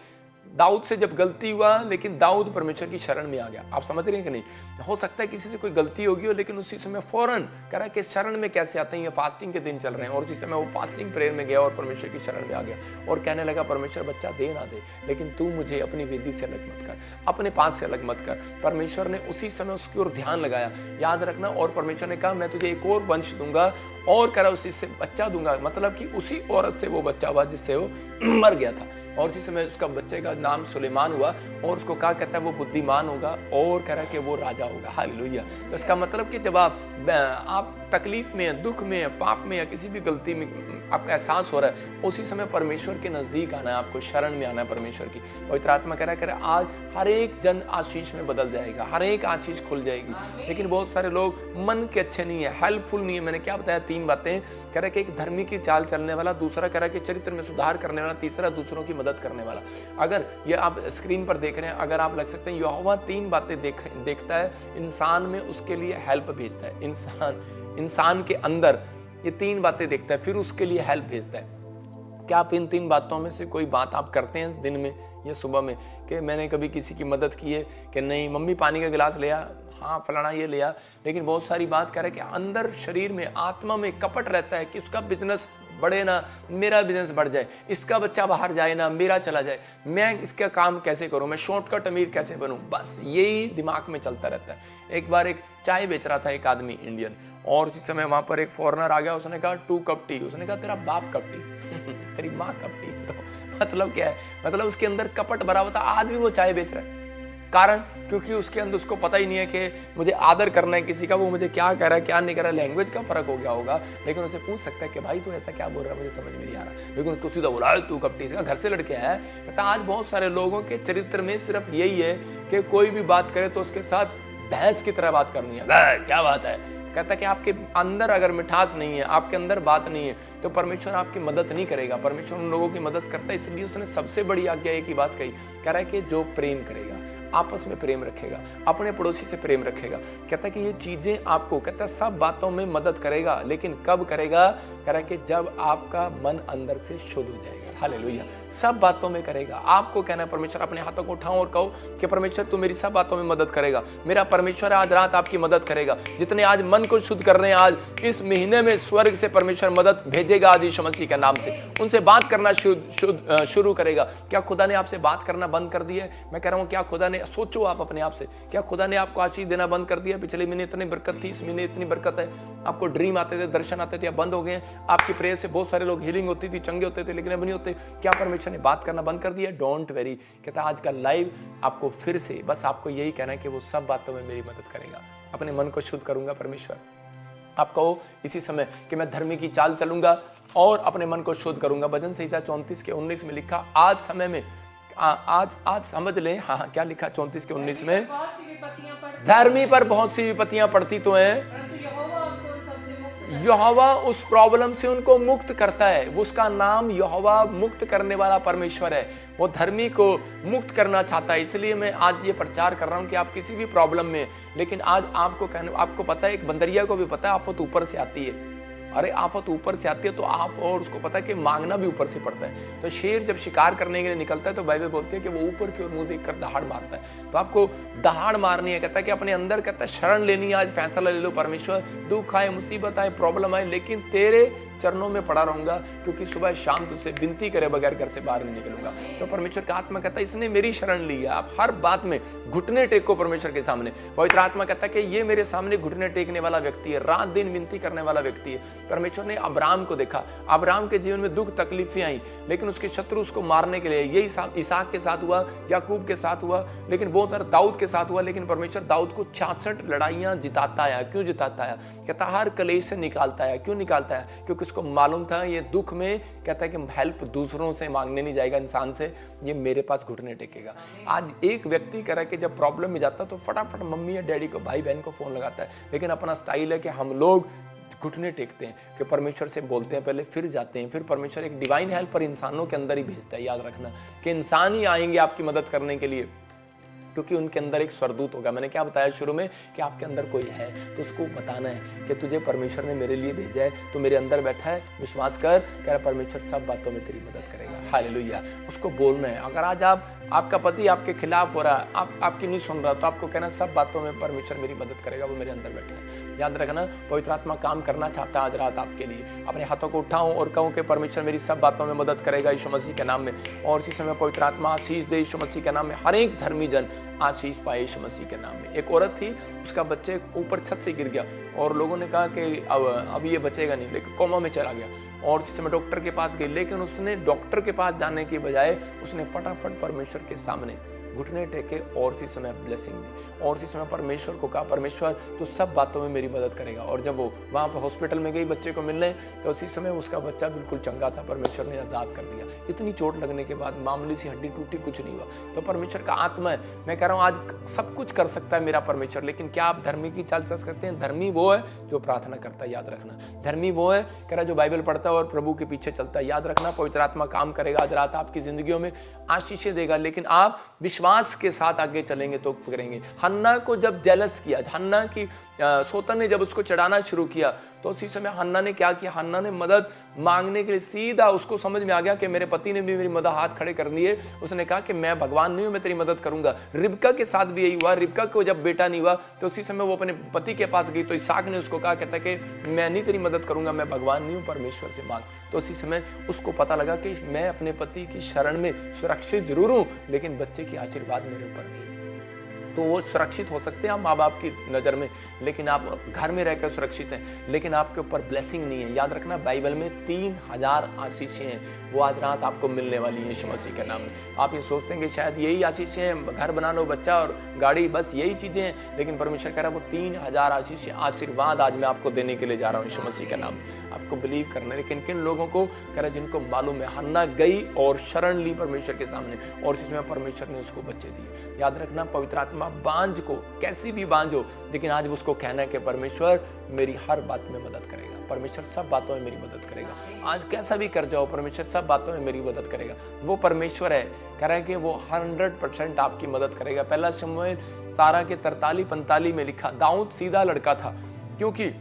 दाऊद से जब गलती हुआ, लेकिन दाऊद परमेश्वर की शरण में आ गया। आप समझ रहे हैं कि नहीं? हो सकता है किसी से कोई गलती होगी हो, लेकिन उसी समय फौरन कह रहा है कि शरण में कैसे आते हैं, ये फास्टिंग के दिन चल रहे हैं, और उसी समय वो फास्टिंग प्रेयर में गया और परमेश्वर की शरण में आ गया और कहने लगा परमेश्वर बच्चा दे ना दे, लेकिन तू मुझे अपनी वेदी से अलग मत कर, अपने पास से अलग मत कर। परमेश्वर ने उसी समय उसकी ओर ध्यान लगाया, याद रखना। और परमेश्वर ने कहा मैं तुझे एक और वंश दूंगा, और कह रहा उसी से बच्चा दूंगा। मतलब कि उसी औरत से वो बच्चा हुआ जिससे वो मर गया था, और उसी समय उसका बच्चे का नाम सुलेमान हुआ, और उसको कहा कहता है वो बुद्धिमान होगा, और कह रहा है कि वो राजा होगा। हालेलुया। तो इसका मतलब कि जब आप तकलीफ में, दुख में, पाप में या किसी भी गलती में आपका एहसास हो रहा है, उसी समय परमेश्वर के नजदीक आना है, आपको शरण में आना है परमेश्वर की। पवित्र आत्मा कह रहा है आज हर एक जन आशीष में बदल जाएगा, हर एक आशीष खुल जाएगी। लेकिन बहुत सारे लोग मन के अच्छे नहीं है, हेल्पफुल नहीं है। मैंने क्या बताया? 3 बातें। कह रहा है कि एक धर्मी की चाल चलने वाला, दूसरा कह रहा है कि चरित्र में सुधार करने वाला, तीसरा दूसरों की मदद करने वाला। अगर ये आप स्क्रीन पर देख रहे हैं, अगर आप लग सकते हैं यहोवा 3 बातें देखता है इंसान में, उसके लिए हेल्प भेजता है। इंसान के अंदर ये 3 बातें देखता है, फिर उसके लिए हेल्प भेजता है। क्या आप इन 3 बातों में से कोई बात आप करते हैं दिन में या सुबह में, कि मैंने कभी किसी की मदद की है कि नहीं? मम्मी पानी का गिलास लिया, हाँ फलाना ये लिया, लेकिन बहुत सारी बात कर रहे हैं कि अंदर शरीर में, आत्मा में कपट रहता है कि उसका बिजनेस बढ़े ना, मेरा बिजनेस बढ़ जाए, इसका बच्चा बाहर जाए ना, मेरा चला जाए, मैं इसका काम कैसे करूं, मैं शॉर्टकट अमीर कैसे बनूं, बस यही दिमाग में चलता रहता है। एक बार एक चाय बेच रहा था एक आदमी इंडियन, और उसी समय वहां पर एक फॉरेनर आ गया, उसने कहा 2 कप टी। उसने कहा तेरा बाप कप टी तेरी माँ कप टी। तो मतलब क्या है? मतलब उसके अंदर कपट भरा हुआ था, आज भी वो चाय बेच रहा है। कारण क्योंकि उसके अंदर उसको पता ही नहीं है कि मुझे आदर करना है किसी का, वो मुझे क्या कह रहा है क्या नहीं कह रहा है, लैंग्वेज का फर्क हो गया होगा। लेकिन उसे पूछ सकता है कि भाई तू ऐसा क्या बोल रहा है, मुझे समझ में नहीं आ रहा। लेकिन उसको सीधा बोला तू कपटी से, घर से लड़के है। कहता आज बहुत सारे लोगों के चरित्र में सिर्फ यही है कि कोई भी बात करे तो उसके साथ भैंस की तरह बात करनी है। क्या बात है? कहता कि आपके अंदर अगर मिठास नहीं है, आपके अंदर बात नहीं है, तो परमेश्वर आपकी मदद नहीं करेगा। परमेश्वर उन लोगों की मदद करता है, इसलिए उसने सबसे बड़ी आज्ञा एक ही बात कही, कह रहा है कि जो प्रेम करेगा, आपस में प्रेम रखेगा, अपने पड़ोसी से प्रेम रखेगा। कहता है कि ये चीजें आपको, कहता है सब बातों में मदद करेगा, लेकिन कब करेगा? कह रहा है कि जब आपका मन अंदर से शुद्ध हो जाएगा। हालेलुया। सब बातों में करेगा। आपको कहना है परमेश्वर, अपने हाथों को उठाओ और कहो कि परमेश्वर तू मेरी सब बातों में मदद करेगा। मेरा परमेश्वर आज रात आपकी मदद करेगा। जितने आज मन को शुद्ध कर रहे हैं, आज इस महीने में स्वर्ग से परमेश्वर मदद भेजेगा आज यीशु मसीह के नाम से। उनसे बात करना शुरू करेगा। क्या खुदा ने आपसे बात करना बंद कर दिया है? मैं कह रहा हूँ क्या खुदा ने, सोचो आप अपने आप से, क्या खुदा ने आपको आशीष देना बंद कर दिया? पिछले महीने इतनी बरकत थी, इस महीने इतनी बरकत है, आपको ड्रीम आते थे, दर्शन आते थे, अब बंद हो गए। आपकी प्रेयर से बहुत सारे लोग हीलिंग होती थी, चंगे होते थे, लेकिन अब नहीं होते। क्या परमेश्वर ने बात करना बंद कर दिया? Don't very. कहता आज का लाइव आपको फिर से बस आपको यही कहना है कि वो सब बातों में मेरी मदद करेगा। अपने मन को शुद्ध करूंगा परमेश्वर। आप कहो इसी समय कि मैं धर्मी की चाल चलूंगा और अपने मन को शुद्ध करूंगा। भजन संहिता 34 के 19 में लिखा, आज समय में आज समझ लें। हाँ, क्या लिखा 34 के 19 में? धर्मी पर बहुत सी विपत्तियां पड़ती तो हैं, यहोवा उस प्रॉब्लम से उनको मुक्त करता है। उसका नाम यहोवा मुक्त करने वाला परमेश्वर है। वो धर्मी को मुक्त करना चाहता है। इसलिए मैं आज ये प्रचार कर रहा हूँ कि आप किसी भी प्रॉब्लम में, लेकिन आज आपको पता है, एक बंदरिया को भी पता है आफत ऊपर से आती है। अरे आफत ऊपर से आती है तो आप, और उसको पता है कि मांगना भी ऊपर से पड़ता है। तो शेर जब शिकार करने के लिए निकलता है तो बाइबल बोलती है कि वो ऊपर की ओर मुंह देखकर दहाड़ मारता है। तो आपको दहाड़ मारनी है। कहता है कि अपने अंदर, कहता है शरण लेनी है। आज फैसला ले लो, परमेश्वर दुख आए, मुसीबत आए, प्रॉब्लम आए, लेकिन तेरे चरणों में पड़ा रहूंगा, क्योंकि सुबह शाम तुझसे विनती करे बगैर घर से बाहर नहीं निकलूंगा। तो परमेश्वर का आत्मा कहता है इसने मेरी शरण ली है। आप हर बात में घुटने टेको परमेश्वर के सामने। पवित्र आत्मा कहता है कि ये मेरे सामने घुटने टेकने वाला व्यक्ति है, रात दिन विनती करने वाला व्यक्ति है। परमेश्वर ने अब्राहम को देखा। अब्राहम के जीवन में दुख तकलीफें आई, लेकिन उसके शत्रु उसको मारने के लिए, यही इसहाक के साथ हुआ, याकूब के साथ हुआ, लेकिन बहुत सारे दाऊद के साथ हुआ। लेकिन परमेश्वर दाऊद को 66 लड़ाइयां जिताता है। क्यों जिताता है? कहता हर कलेश से निकालता है। क्यों निकालता है? क्योंकि उसको मालूम था ये दुख में, कहता है कि हेल्प दूसरों से मांगने नहीं जाएगा, इंसान से, ये मेरे पास घुटने टेकेगा। आज एक व्यक्ति कह रहा है कि जब प्रॉब्लम में जाता तो फटाफट मम्मी या डैडी को, भाई बहन को फोन लगाता है, लेकिन अपना स्टाइल है कि हम लोग घुटने टेकते हैं, कि परमेश्वर से बोलते हैं पहले, फिर जाते हैं। फिर परमेश्वर एक डिवाइन हेल्पर इंसानों के अंदर ही भेजता है। याद रखना कि इंसान ही आएंगे आपकी मदद करने के लिए, क्योंकि उनके अंदर एक स्वरदूत होगा। मैंने क्या बताया शुरू में कि आपके अंदर कोई है, तो उसको बताना है कि तुझे परमेश्वर ने मेरे लिए भेजा है, तू मेरे अंदर बैठा है, विश्वास कर, कह रहा परमेश्वर सब बातों में तेरी मदद करेगा। हालेलुया। उसको बोलना है। अगर आज आपका पति आपके खिलाफ हो रहा है, आपकी नहीं सुन रहा, तो आपको कहना सब बातों में परमेश्वर मेरी मदद करेगा, वो मेरे अंदर बैठा है। याद रखना, पवित्र आत्मा काम करना चाहता है आज रात आपके लिए। अपने हाथों को उठाऊं और कहूं कि परमेश्वर मेरी सब बातों में मदद करेगा यीशु मसीह के नाम में। और इसी समय पवित्र आत्मा आशीष दे यीशु मसीह के नाम में। हर एक धर्मी जन आशीष पाए यीशु मसीह के नाम में। एक औरत थी, उसका बच्चे ऊपर छत से गिर गया और लोगों ने कहा कि अब ये बचेगा नहीं, लेकिन कोमा में चला गया। और इस समय डॉक्टर के पास गई, लेकिन उसने डॉक्टर के पास जाने के बजाय उसने फटाफट परमेश्वर के सामने घुटने टेके और इसी समय ब्लेसिंग दी। और इसी समय परमेश्वर को कहा, परमेश्वर तो सब बातों में मेरी मदद करेगा। और जब वो वहाँ पर हॉस्पिटल में गई बच्चे को मिलने, तो उसी समय उसका बच्चा बिल्कुल चंगा था, परमेश्वर ने आज़ाद कर दिया। इतनी चोट लगने के बाद, मामूली सी हड्डी टूटी, कुछ नहीं हुआ। तो परमेश्वर का आत्मा है। मैं कह रहा हूँ आज सब कुछ कर सकता है मेरा परमेश्वर, लेकिन क्या आप धर्मी की चाल चल सकते हैं? धर्मी वो है जो प्रार्थना करता है। याद रखना, धर्मी वो है कह रहा जो बाइबल पढ़ता है और प्रभु के पीछे चलता है। याद रखना, पवित्र आत्मा काम करेगा आज रात आपकी जिंदगियों में, आशीषें देगा, लेकिन आप विश्वास के साथ आगे चलेंगे तो करेंगे। हन्ना को जब जेलस किया, हन्ना की सोतन ने जब उसको चढ़ाना शुरू किया, तो उसी समय हन्ना ने क्या किया? हन्ना ने मदद मांगने के लिए सीधा, उसको समझ में आ गया कि मेरे पति ने भी मेरी मदद हाथ खड़े कर दिए। उसने कहा कि मैं भगवान नहीं हूं, मैं तेरी मदद करूंगा। रिबका के साथ भी यही हुआ। रिबका को जब बेटा नहीं हुआ तो उसी समय वो अपने पति के पास गई, तो इसहाक ने उसको कहा, कहता कि मैं नहीं तेरी मदद करूंगा, मैं भगवान नहीं हूं, परमेश्वर से मांग। तो उसी समय उसको पता लगा कि मैं अपने पति की शरण में सुरक्षित जरूर हूं, लेकिन बच्चे की आशीर्वाद मेरे ऊपर नहीं है। तो वो सुरक्षित हो सकते हैं आप माँ बाप की नज़र में, लेकिन आप घर में रहकर सुरक्षित हैं, लेकिन आपके ऊपर ब्लेसिंग नहीं है। याद रखना, बाइबल में 3000 आशीषें हैं, वो आज रात आपको मिलने वाली है यीशु मसीह के नाम में। आप ये सोचते हैं कि शायद यही आशीषें हैं, घर बना लो, बच्चा और गाड़ी, बस यही चीज़ें हैं, लेकिन परमेश्वर कह रहा है वो 3000 आशीषें, आशीर्वाद आज मैं आपको देने के लिए जा रहा हूँ यीशु मसीह के नाम। आपको बिलीव करना है। लेकिन किन लोगों को कह रहा है, जिनको मालूम है, हन्ना गई और शरण ली परमेश्वर के सामने, और जिसमें परमेश्वर ने उसको बच्चे दिए। याद रखना, पवित्र आत्मा बांझ को, कैसी भी बांझ हो, लेकिन आज उसको कहना है कि परमेश्वर मेरी हर बात में मदद करेगा, परमेश्वर सब बातों में मेरी मदद करेगा। आज कैसा भी कर जाओ, परमेश्वर सब बातों में मेरी मदद करेगा। वो परमेश्वर है, कह रहा है कि वो 100% आपकी मदद करेगा। पहला शमूएल 17 के 43-45 में लिखा, दाऊद सीधा लड़का था क्योंकि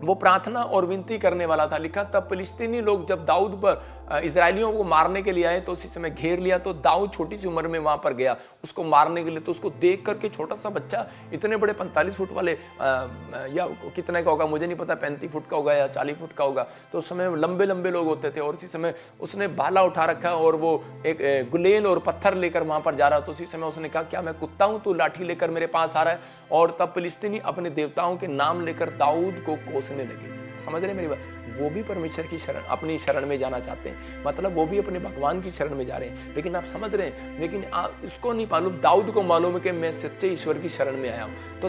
वो प्रार्थना और विनती करने वाला था। लिखा, तब फिलिस्तीनी लोग जब दाऊद पर इजरायलियों को मारने के लिए आए तो उसी समय घेर लिया, तो दाऊद छोटी सी उम्र में वहां पर गया उसको मारने के लिए। तो उसको देख करके छोटा सा बच्चा, इतने बड़े 45 फुट वाले या कितने का होगा मुझे नहीं पता, 35 फुट का होगा या 40 फुट का होगा, तो उस समय लंबे लंबे लोग होते थे। और उसी समय उसने भाला उठा रखा और वो एक गुलेन और पत्थर लेकर वहां पर जा रहा। तो उसी समय उसने कहा, क्या मैं कुत्ता हूं, तू लाठी लेकर मेरे पास आ रहा है। और तब फिलिस्तीनी अपने देवताओं के नाम लेकर दाऊद को कोसने लगे। समझ रहे मेरी बात? वो भी परमेश्वर की शरण, अपनी शरण में जाना चाहते हैं, मतलब वो भी अपने भगवान की शरण में जा रहे हैं। लेकिन आप समझ रहे हैं, लेकिन उसको नहीं मालूम, दाऊद को मालूम है कि मैं सच्चे ईश्वर की शरण में आया हूं। तो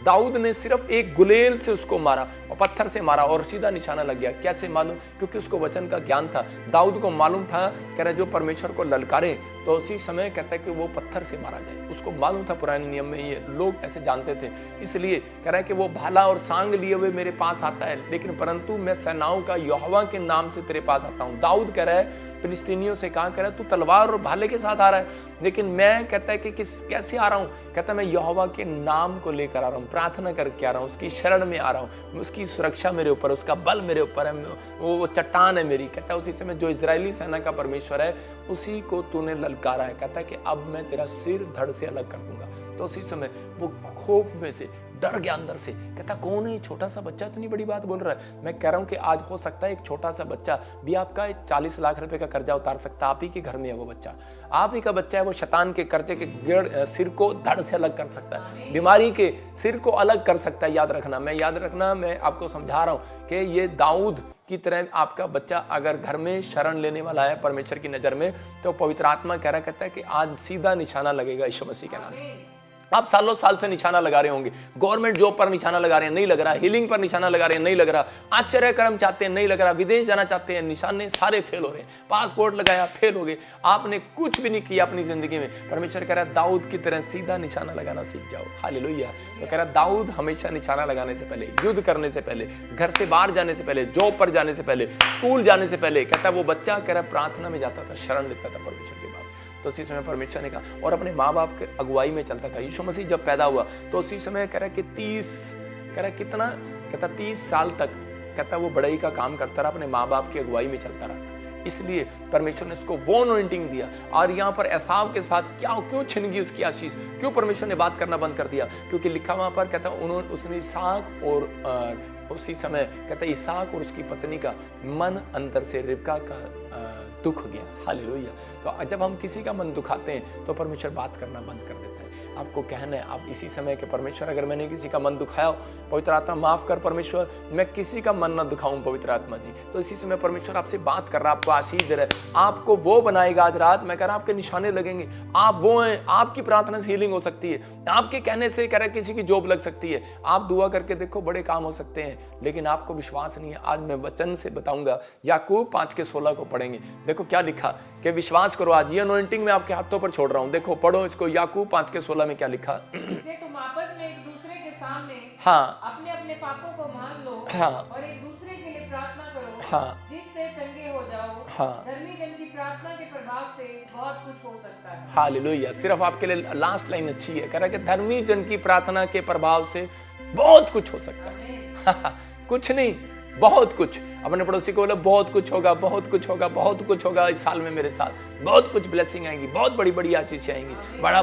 दाऊद ने सिर्फ एक गुलेल से उसको मारा और पत्थर से मारा और सीधा निशाना लग गया। कैसे मालूम? क्योंकि उसको वचन का ज्ञान था। दाऊद को मालूम था, कह रहा जो परमेश्वर को ललकारे तो उसी समय कहता है कि वो पत्थर से मारा जाए। उसको मालूम था, पुराने नियम में ये लोग ऐसे जानते थे, इसलिए कह रहा है कि वो भाला और सांग लिए हुए मेरे पास आता है, लेकिन परंतु मैं सेनाओं का यहोवा के नाम से तेरे पास आता हूं। दाऊद कह रहा है फिलिस्तीनियों से, कहा कह रहा है तू तलवार और भाले के साथ आ रहा है, लेकिन मैं कहता है कि कैसे आ रहा हूं? कहता है मैं यहोवा के नाम को लेकर आ रहा हूं, प्रार्थना करके आ रहा हूं, उसकी शरण में आ रहा हूं, उसकी सुरक्षा मेरे ऊपर, उसका बल मेरे ऊपर है, वो चट्टान है मेरी। कहता है उसी समय जो इजरायली सेना का परमेश्वर है उसी को तूने ललकारा है। कहता है कि अब मैं तेरा सिर धड़ से अलग कर दूंगा। तो उसी समय वो खौफ में से डर गया अंदर से। कहता कौन है छोटा सा बच्चा, इतनी बड़ी बात बोल रहा है? मैं कह रहा हूं कि आज हो सकता है एक छोटा सा बच्चा भी आपका 40 लाख रुपए का कर्जा उतार सकता है। आप ही के घर में है वो बच्चा, आप ही का बच्चा है। वो शैतान के कर्जे के सिर को धड़ से अलग कर सकता है, बीमारी के सिर को अलग कर सकता है। याद रखना, मैं आपको समझा रहा हूं कि ये दाऊद की तरह आपका बच्चा अगर घर में शरण लेने वाला है परमेश्वर की नजर में, तो पवित्र आत्मा कहता है कि आज सीधा निशाना लगेगा यीशु मसीह के नाम। आप सालों साल से निशाना लगा रहे होंगे, गवर्नमेंट जॉब पर निशाना लगा रहे हैं, नहीं लग रहा, हीलिंग पर निशाना लगा रहे हैं, नहीं लग रहा, आश्चर्य कर्म चाहते हैं, नहीं लग रहा, विदेश जाना चाहते हैं, निशाने सारे फेल हो रहे हैं, पासपोर्ट लगाया फेल हो गए, आपने कुछ भी नहीं किया अपनी जिंदगी में। परमेश्वर कह रहा है दाऊद की तरह सीधा निशाना लगाना सीख जाओ। हालेलुया। तो कह रहा है दाऊद हमेशा निशाना लगाने से पहले, युद्ध करने से पहले, घर से बाहर जाने से पहले, जॉब पर जाने से पहले, स्कूल जाने से पहले, कहता है वो बच्चा कह रहा प्रार्थना में जाता था, शरण लेता था परमेश्वर के पास। तो उसी समय परमेश्वर ने कहा, और अपने माँ बाप के अगुवाई में चलता था। यीशु मसीह जब पैदा हुआ तो उसी समय कह रहा कि 30 साल तक कहता वो बड़ाई का काम करता रहा, अपने माँ बाप की अगुवाई में चलता रहा। इसलिए परमेश्वर ने उसको वो अनॉइंटिंग दिया। और यहाँ पर एसाव के साथ क्यों छिन गई उसकी आशीष? क्यों परमेश्वर ने बात करना बंद कर दिया? क्योंकि लिखा वहां पर कहता उसने इसहाक और उसी समय कहता इसहाक और उसकी पत्नी का मन अंदर से रिबका का दुख गया। हालेलुया। तो जब हम किसी का मन दुखाते हैं तो परमेश्वर बात करना बंद कर देता है। आपको कहना है आप इसी समय के परमेश्वर, अगर मैंने किसी का मन दुखाया, पवित्र आत्मा माफ कर परमेश्वर, मैं किसी का मन ना दुखाऊं पवित्र आत्मा जी। तो इसी समय परमेश्वर आपसे बात कर रहा है, आपको आशीष दे रहा है, आपको वो बनाएगा आज रात। मैं कह रहा आपके निशाने लगेंगे, आप वो हैं, आपकी प्रार्थना से हीलिंग हो सकती है, आपके कहने से कह रहा है किसी की जॉब लग सकती है, आप दुआ करके देखो बड़े काम हो सकते हैं, लेकिन आपको विश्वास नहीं है। आज मैं वचन से बताऊंगा, याकूब 5:16 को पढ़ेंगे। देखो क्या लिखा कि विश्वास करो। आज ये अनॉइंटिंग मैं आपके हाथों पर छोड़ रहा हूं, देखो पढ़ो इसको। याकूब 5:16 में क्या लिखा? इसलिए तुम आपस में एक दूसरे के सामने अपने अपने पापों को मान लो और एक दूसरे के लिए प्रार्थना करो, जिससे चंगे हो जाओ। धर्मी जन की प्रार्थना के प्रभाव से बहुत कुछ हो सकता है। हालेलुया। सिर्फ आपके लिए लास्ट लाइन अच्छी है, कह रहा है कि धर्मी जन की प्रार्थना के प्रभाव से बहुत कुछ हो सकता है। कुछ नहीं, बहुत कुछ। अपने पड़ोसी को बोलो बहुत कुछ होगा, बहुत कुछ होगा, बहुत कुछ होगा इस साल में मेरे साथ, बहुत कुछ ब्लेसिंग आएंगी, बहुत बड़ी बड़ी आशीषें आएंगी। बड़ा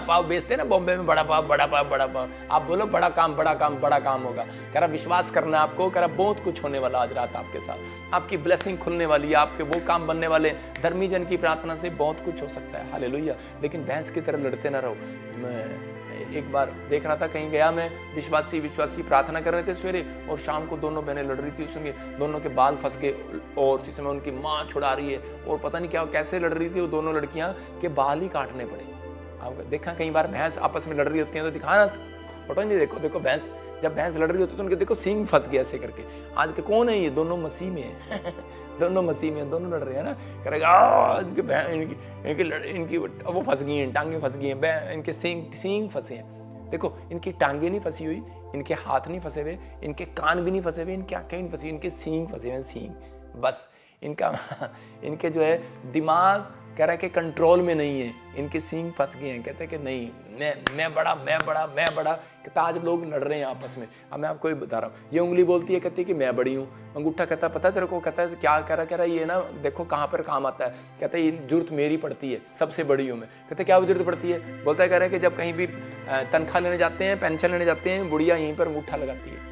पाव बेचते हैं ना बॉम्बे में, बड़ा पाव बड़ा पाव बड़ा पाव। आप बोलो बड़ा काम बड़ा काम बड़ा काम होगा। कह रहा विश्वास करना है आपको, कह रहा बहुत कुछ होने वाला आज रात आपके साथ, आपकी ब्लेसिंग खुलने वाली है, आपके वो काम बनने वाले। धर्मी जन की प्रार्थना से बहुत कुछ हो सकता है, हालेलुया। लेकिन भैंस की तरह लड़ते ना रहो। मैं एक बार देख रहा था, कहीं गया मैं, विश्वासी प्रार्थना कर रहे थे सवेरे, और शाम को दोनों बहनें लड़ रही थी। उसमें दोनों के बाल फंस गए, और इसी समय उनकी माँ छुड़ा रही है, और पता नहीं क्या कैसे लड़ रही थी वो दोनों लड़कियां के बाल ही काटने पड़े। आप देखा कई बार भैंस आपस में लड़ रही होती है तो दिखाना फोटो नहीं, देखो देखो भैंस, जब भैंस लड़ रही होती है तो उनके देखो सींग फंस गया ऐसे करके। आज के कौन है ये, दोनों मसीह में है दोनों मसीह में, दोनों लड़ रहे हैं ना। करेगा इनकी वो फंस गई हैं, टांगे फंस गई हैं, इनके सींग फंसे हैं। देखो इनकी टांगे नहीं फंसी हुई, इनके हाथ नहीं फंसे हुए, इनके कान भी नहीं फंसे हुए, इनकी आंखें नहीं फंसी, इनके सींग फंसे हुए, सींग। बस इनका इनके जो है दिमाग कह रहा है कि कंट्रोल में नहीं है, इनके सींग फंस गए हैं। कहते हैं कि नहीं मैं बड़ा। कहता आज लोग लड़ रहे हैं आपस में। अब मैं आपको बता रहा हूँ, ये उंगली बोलती है, कहती है कि मैं बड़ी हूँ। अंगूठा कहता पता है तेरे को, कहता है क्या कह रहा ये ना देखो कहाँ पर काम आता है। कहता है ये जरूरत मेरी पड़ती है, सबसे बड़ी हूँ मैं। कहते क्या जरूरत पड़ती है, बोलता है कह रहा है कि जब कहीं भी तनख्वाह लेने जाते हैं, पेंशन लेने जाते हैं, बुढ़िया यहीं पर अंगूठा लगाती है।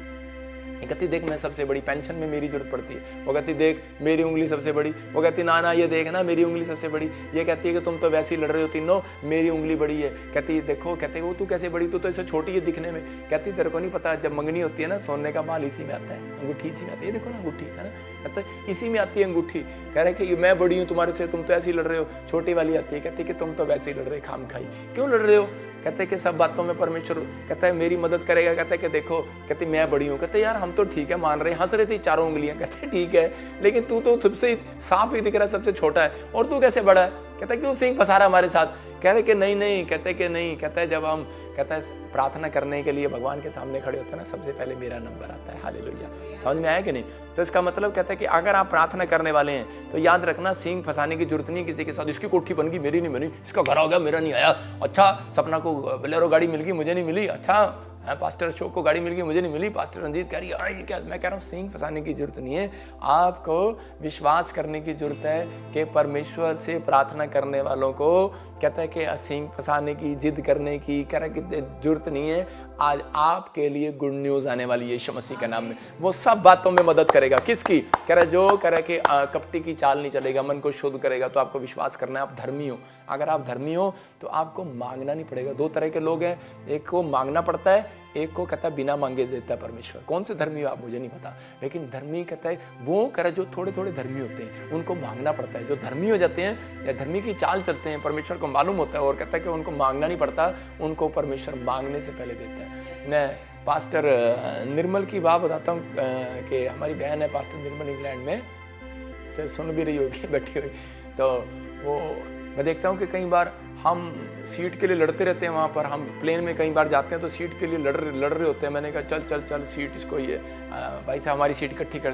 कहती देख मैं सबसे बड़ी, पेंशन में मेरी जरूरत पड़ती है। वो कहती देख मेरी उंगली सबसे बड़ी। वो कहती ना ये देख ना मेरी उंगली सबसे बड़ी। ये कहती है कि तुम तो वैसे ही लड़ रहे हो तीनों, मेरी उंगली बड़ी है। कहती देखो, कहते वो तू कैसे बड़ी, तू तो इससे छोटी है दिखने में। कहती तेरे को नहीं पता, जब मंगनी होती है ना, सोने का बाल इसी में आता है, अंगूठी इसी में आती है, देखो ना अंगूठी है ना, कहते इसी में आती है अंगूठी। कह रहे कि मैं बड़ी हूँ तुम्हारे से, तुम तो ऐसे ही लड़ रहे हो, छोटी वाली आती है। कहती कि तुम तो वैसे ही लड़ रहे, खाम खाई क्यों लड़ रहे हो। कहते कि सब बातों में परमेश्वर कहता है मेरी मदद करेगा। कहता है कि देखो, कहते मैं बड़ी हूँ। कहते यार हम तो ठीक है मान रहे, हंस रहे थे चारों उंगलियां। कहते ठीक है, लेकिन तू तो तुझसे साफ ही दिख रहा है, सबसे छोटा है, और तू कैसे बड़ा है। कहता है क्यों सींग फंसा रहा हमारे साथ। कह रहे कि नहीं। कहते कि नहीं, कहता है जब हम कहता है प्रार्थना करने के लिए भगवान के सामने खड़े होते हैं ना, सबसे पहले मेरा नंबर आता है। हालेलुया, समझ में आया कि नहीं। तो इसका मतलब कहता है कि अगर आप प्रार्थना करने वाले हैं तो याद रखना सींग फंसाने की जरूरत नहीं किसी के साथ। इसकी कोठी बन गई, मेरी नहीं बनी, इसका घर हो गया, मेरा नहीं आया। अच्छा सपना को बोलेरो गाड़ी मिल गई, मुझे नहीं मिली। अच्छा पास्टर अशोक को गाड़ी मिल गई, मुझे नहीं मिली। पास्टर रंजीत कह रही है क्या। मैं कह रहा हूँ सींग फंसाने की जरूरत नहीं है, आपको विश्वास करने की जरूरत है कि परमेश्वर से प्रार्थना करने वालों को कहता है कि सींग फंसाने की, जिद करने की कह रहा है कि जरूरत नहीं है। आज आपके लिए गुड न्यूज़ आने वाली है यीशु मसीह के नाम में। वो सब बातों में मदद करेगा। किसकी, कह रहा है जो कह रहा है कि कपटी की चाल नहीं चलेगा, मन को शुद्ध करेगा। तो आपको विश्वास करना है, आप धर्मी हो। अगर आप धर्मी हो तो आपको मांगना नहीं पड़ेगा। दो तरह के लोग हैं, एक को मांगना पड़ता है, एक को कहता है बिना मांगे देता है परमेश्वर। कौन से धर्मी हो आप मुझे नहीं पता, लेकिन धर्मी कहता है वो कह रहा है जो थोड़े थोड़े धर्मी होते हैं उनको मांगना पड़ता है। जो धर्मी हो जाते हैं या धर्मी की चाल चलते हैं, परमेश्वर को मालूम होता है और कहता है कि उनको मांगना नहीं पड़ता, उनको परमेश्वर मांगने से पहले देता है। मैं पास्टर निर्मल की बात बताता हूँ कि हमारी बहन है पास्टर निर्मल, इंग्लैंड में, से सुन भी रही होगी बैठी हुई। तो वो मैं देखता हूँ कि कई बार हम सीट के लिए लड़ते रहते हैं। वहाँ पर हम प्लेन में कई बार जाते हैं तो सीट के लिए लड़ रहे होते हैं। मैंने कहा चल सीट इसको ये भाई साहब हमारी सीट इकट्ठी कर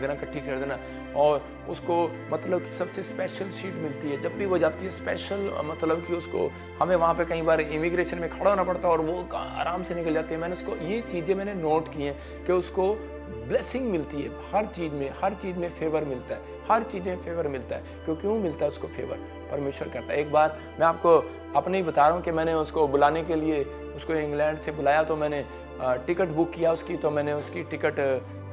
देना। और उसको मतलब कि सबसे स्पेशल सीट मिलती है जब भी वो जाती है, स्पेशल मतलब कि उसको हमें वहाँ पे कई बार इमिग्रेशन में खड़ा होना पड़ता है और वो आराम से निकल जाती है। मैंने उसको ये चीज़ें मैंने नोट की हैं कि उसको ब्लेसिंग मिलती है हर चीज़ में फेवर मिलता है, हर चीज़ में फेवर मिलता है। क्यों मिलता है उसको फेवर, परमेश्वर करता है। एक बार मैं आपको अपने ही बता रहा हूँ कि मैंने उसको बुलाने के लिए उसको इंग्लैंड से बुलाया तो मैंने टिकट बुक किया उसकी। तो मैंने उसकी टिकट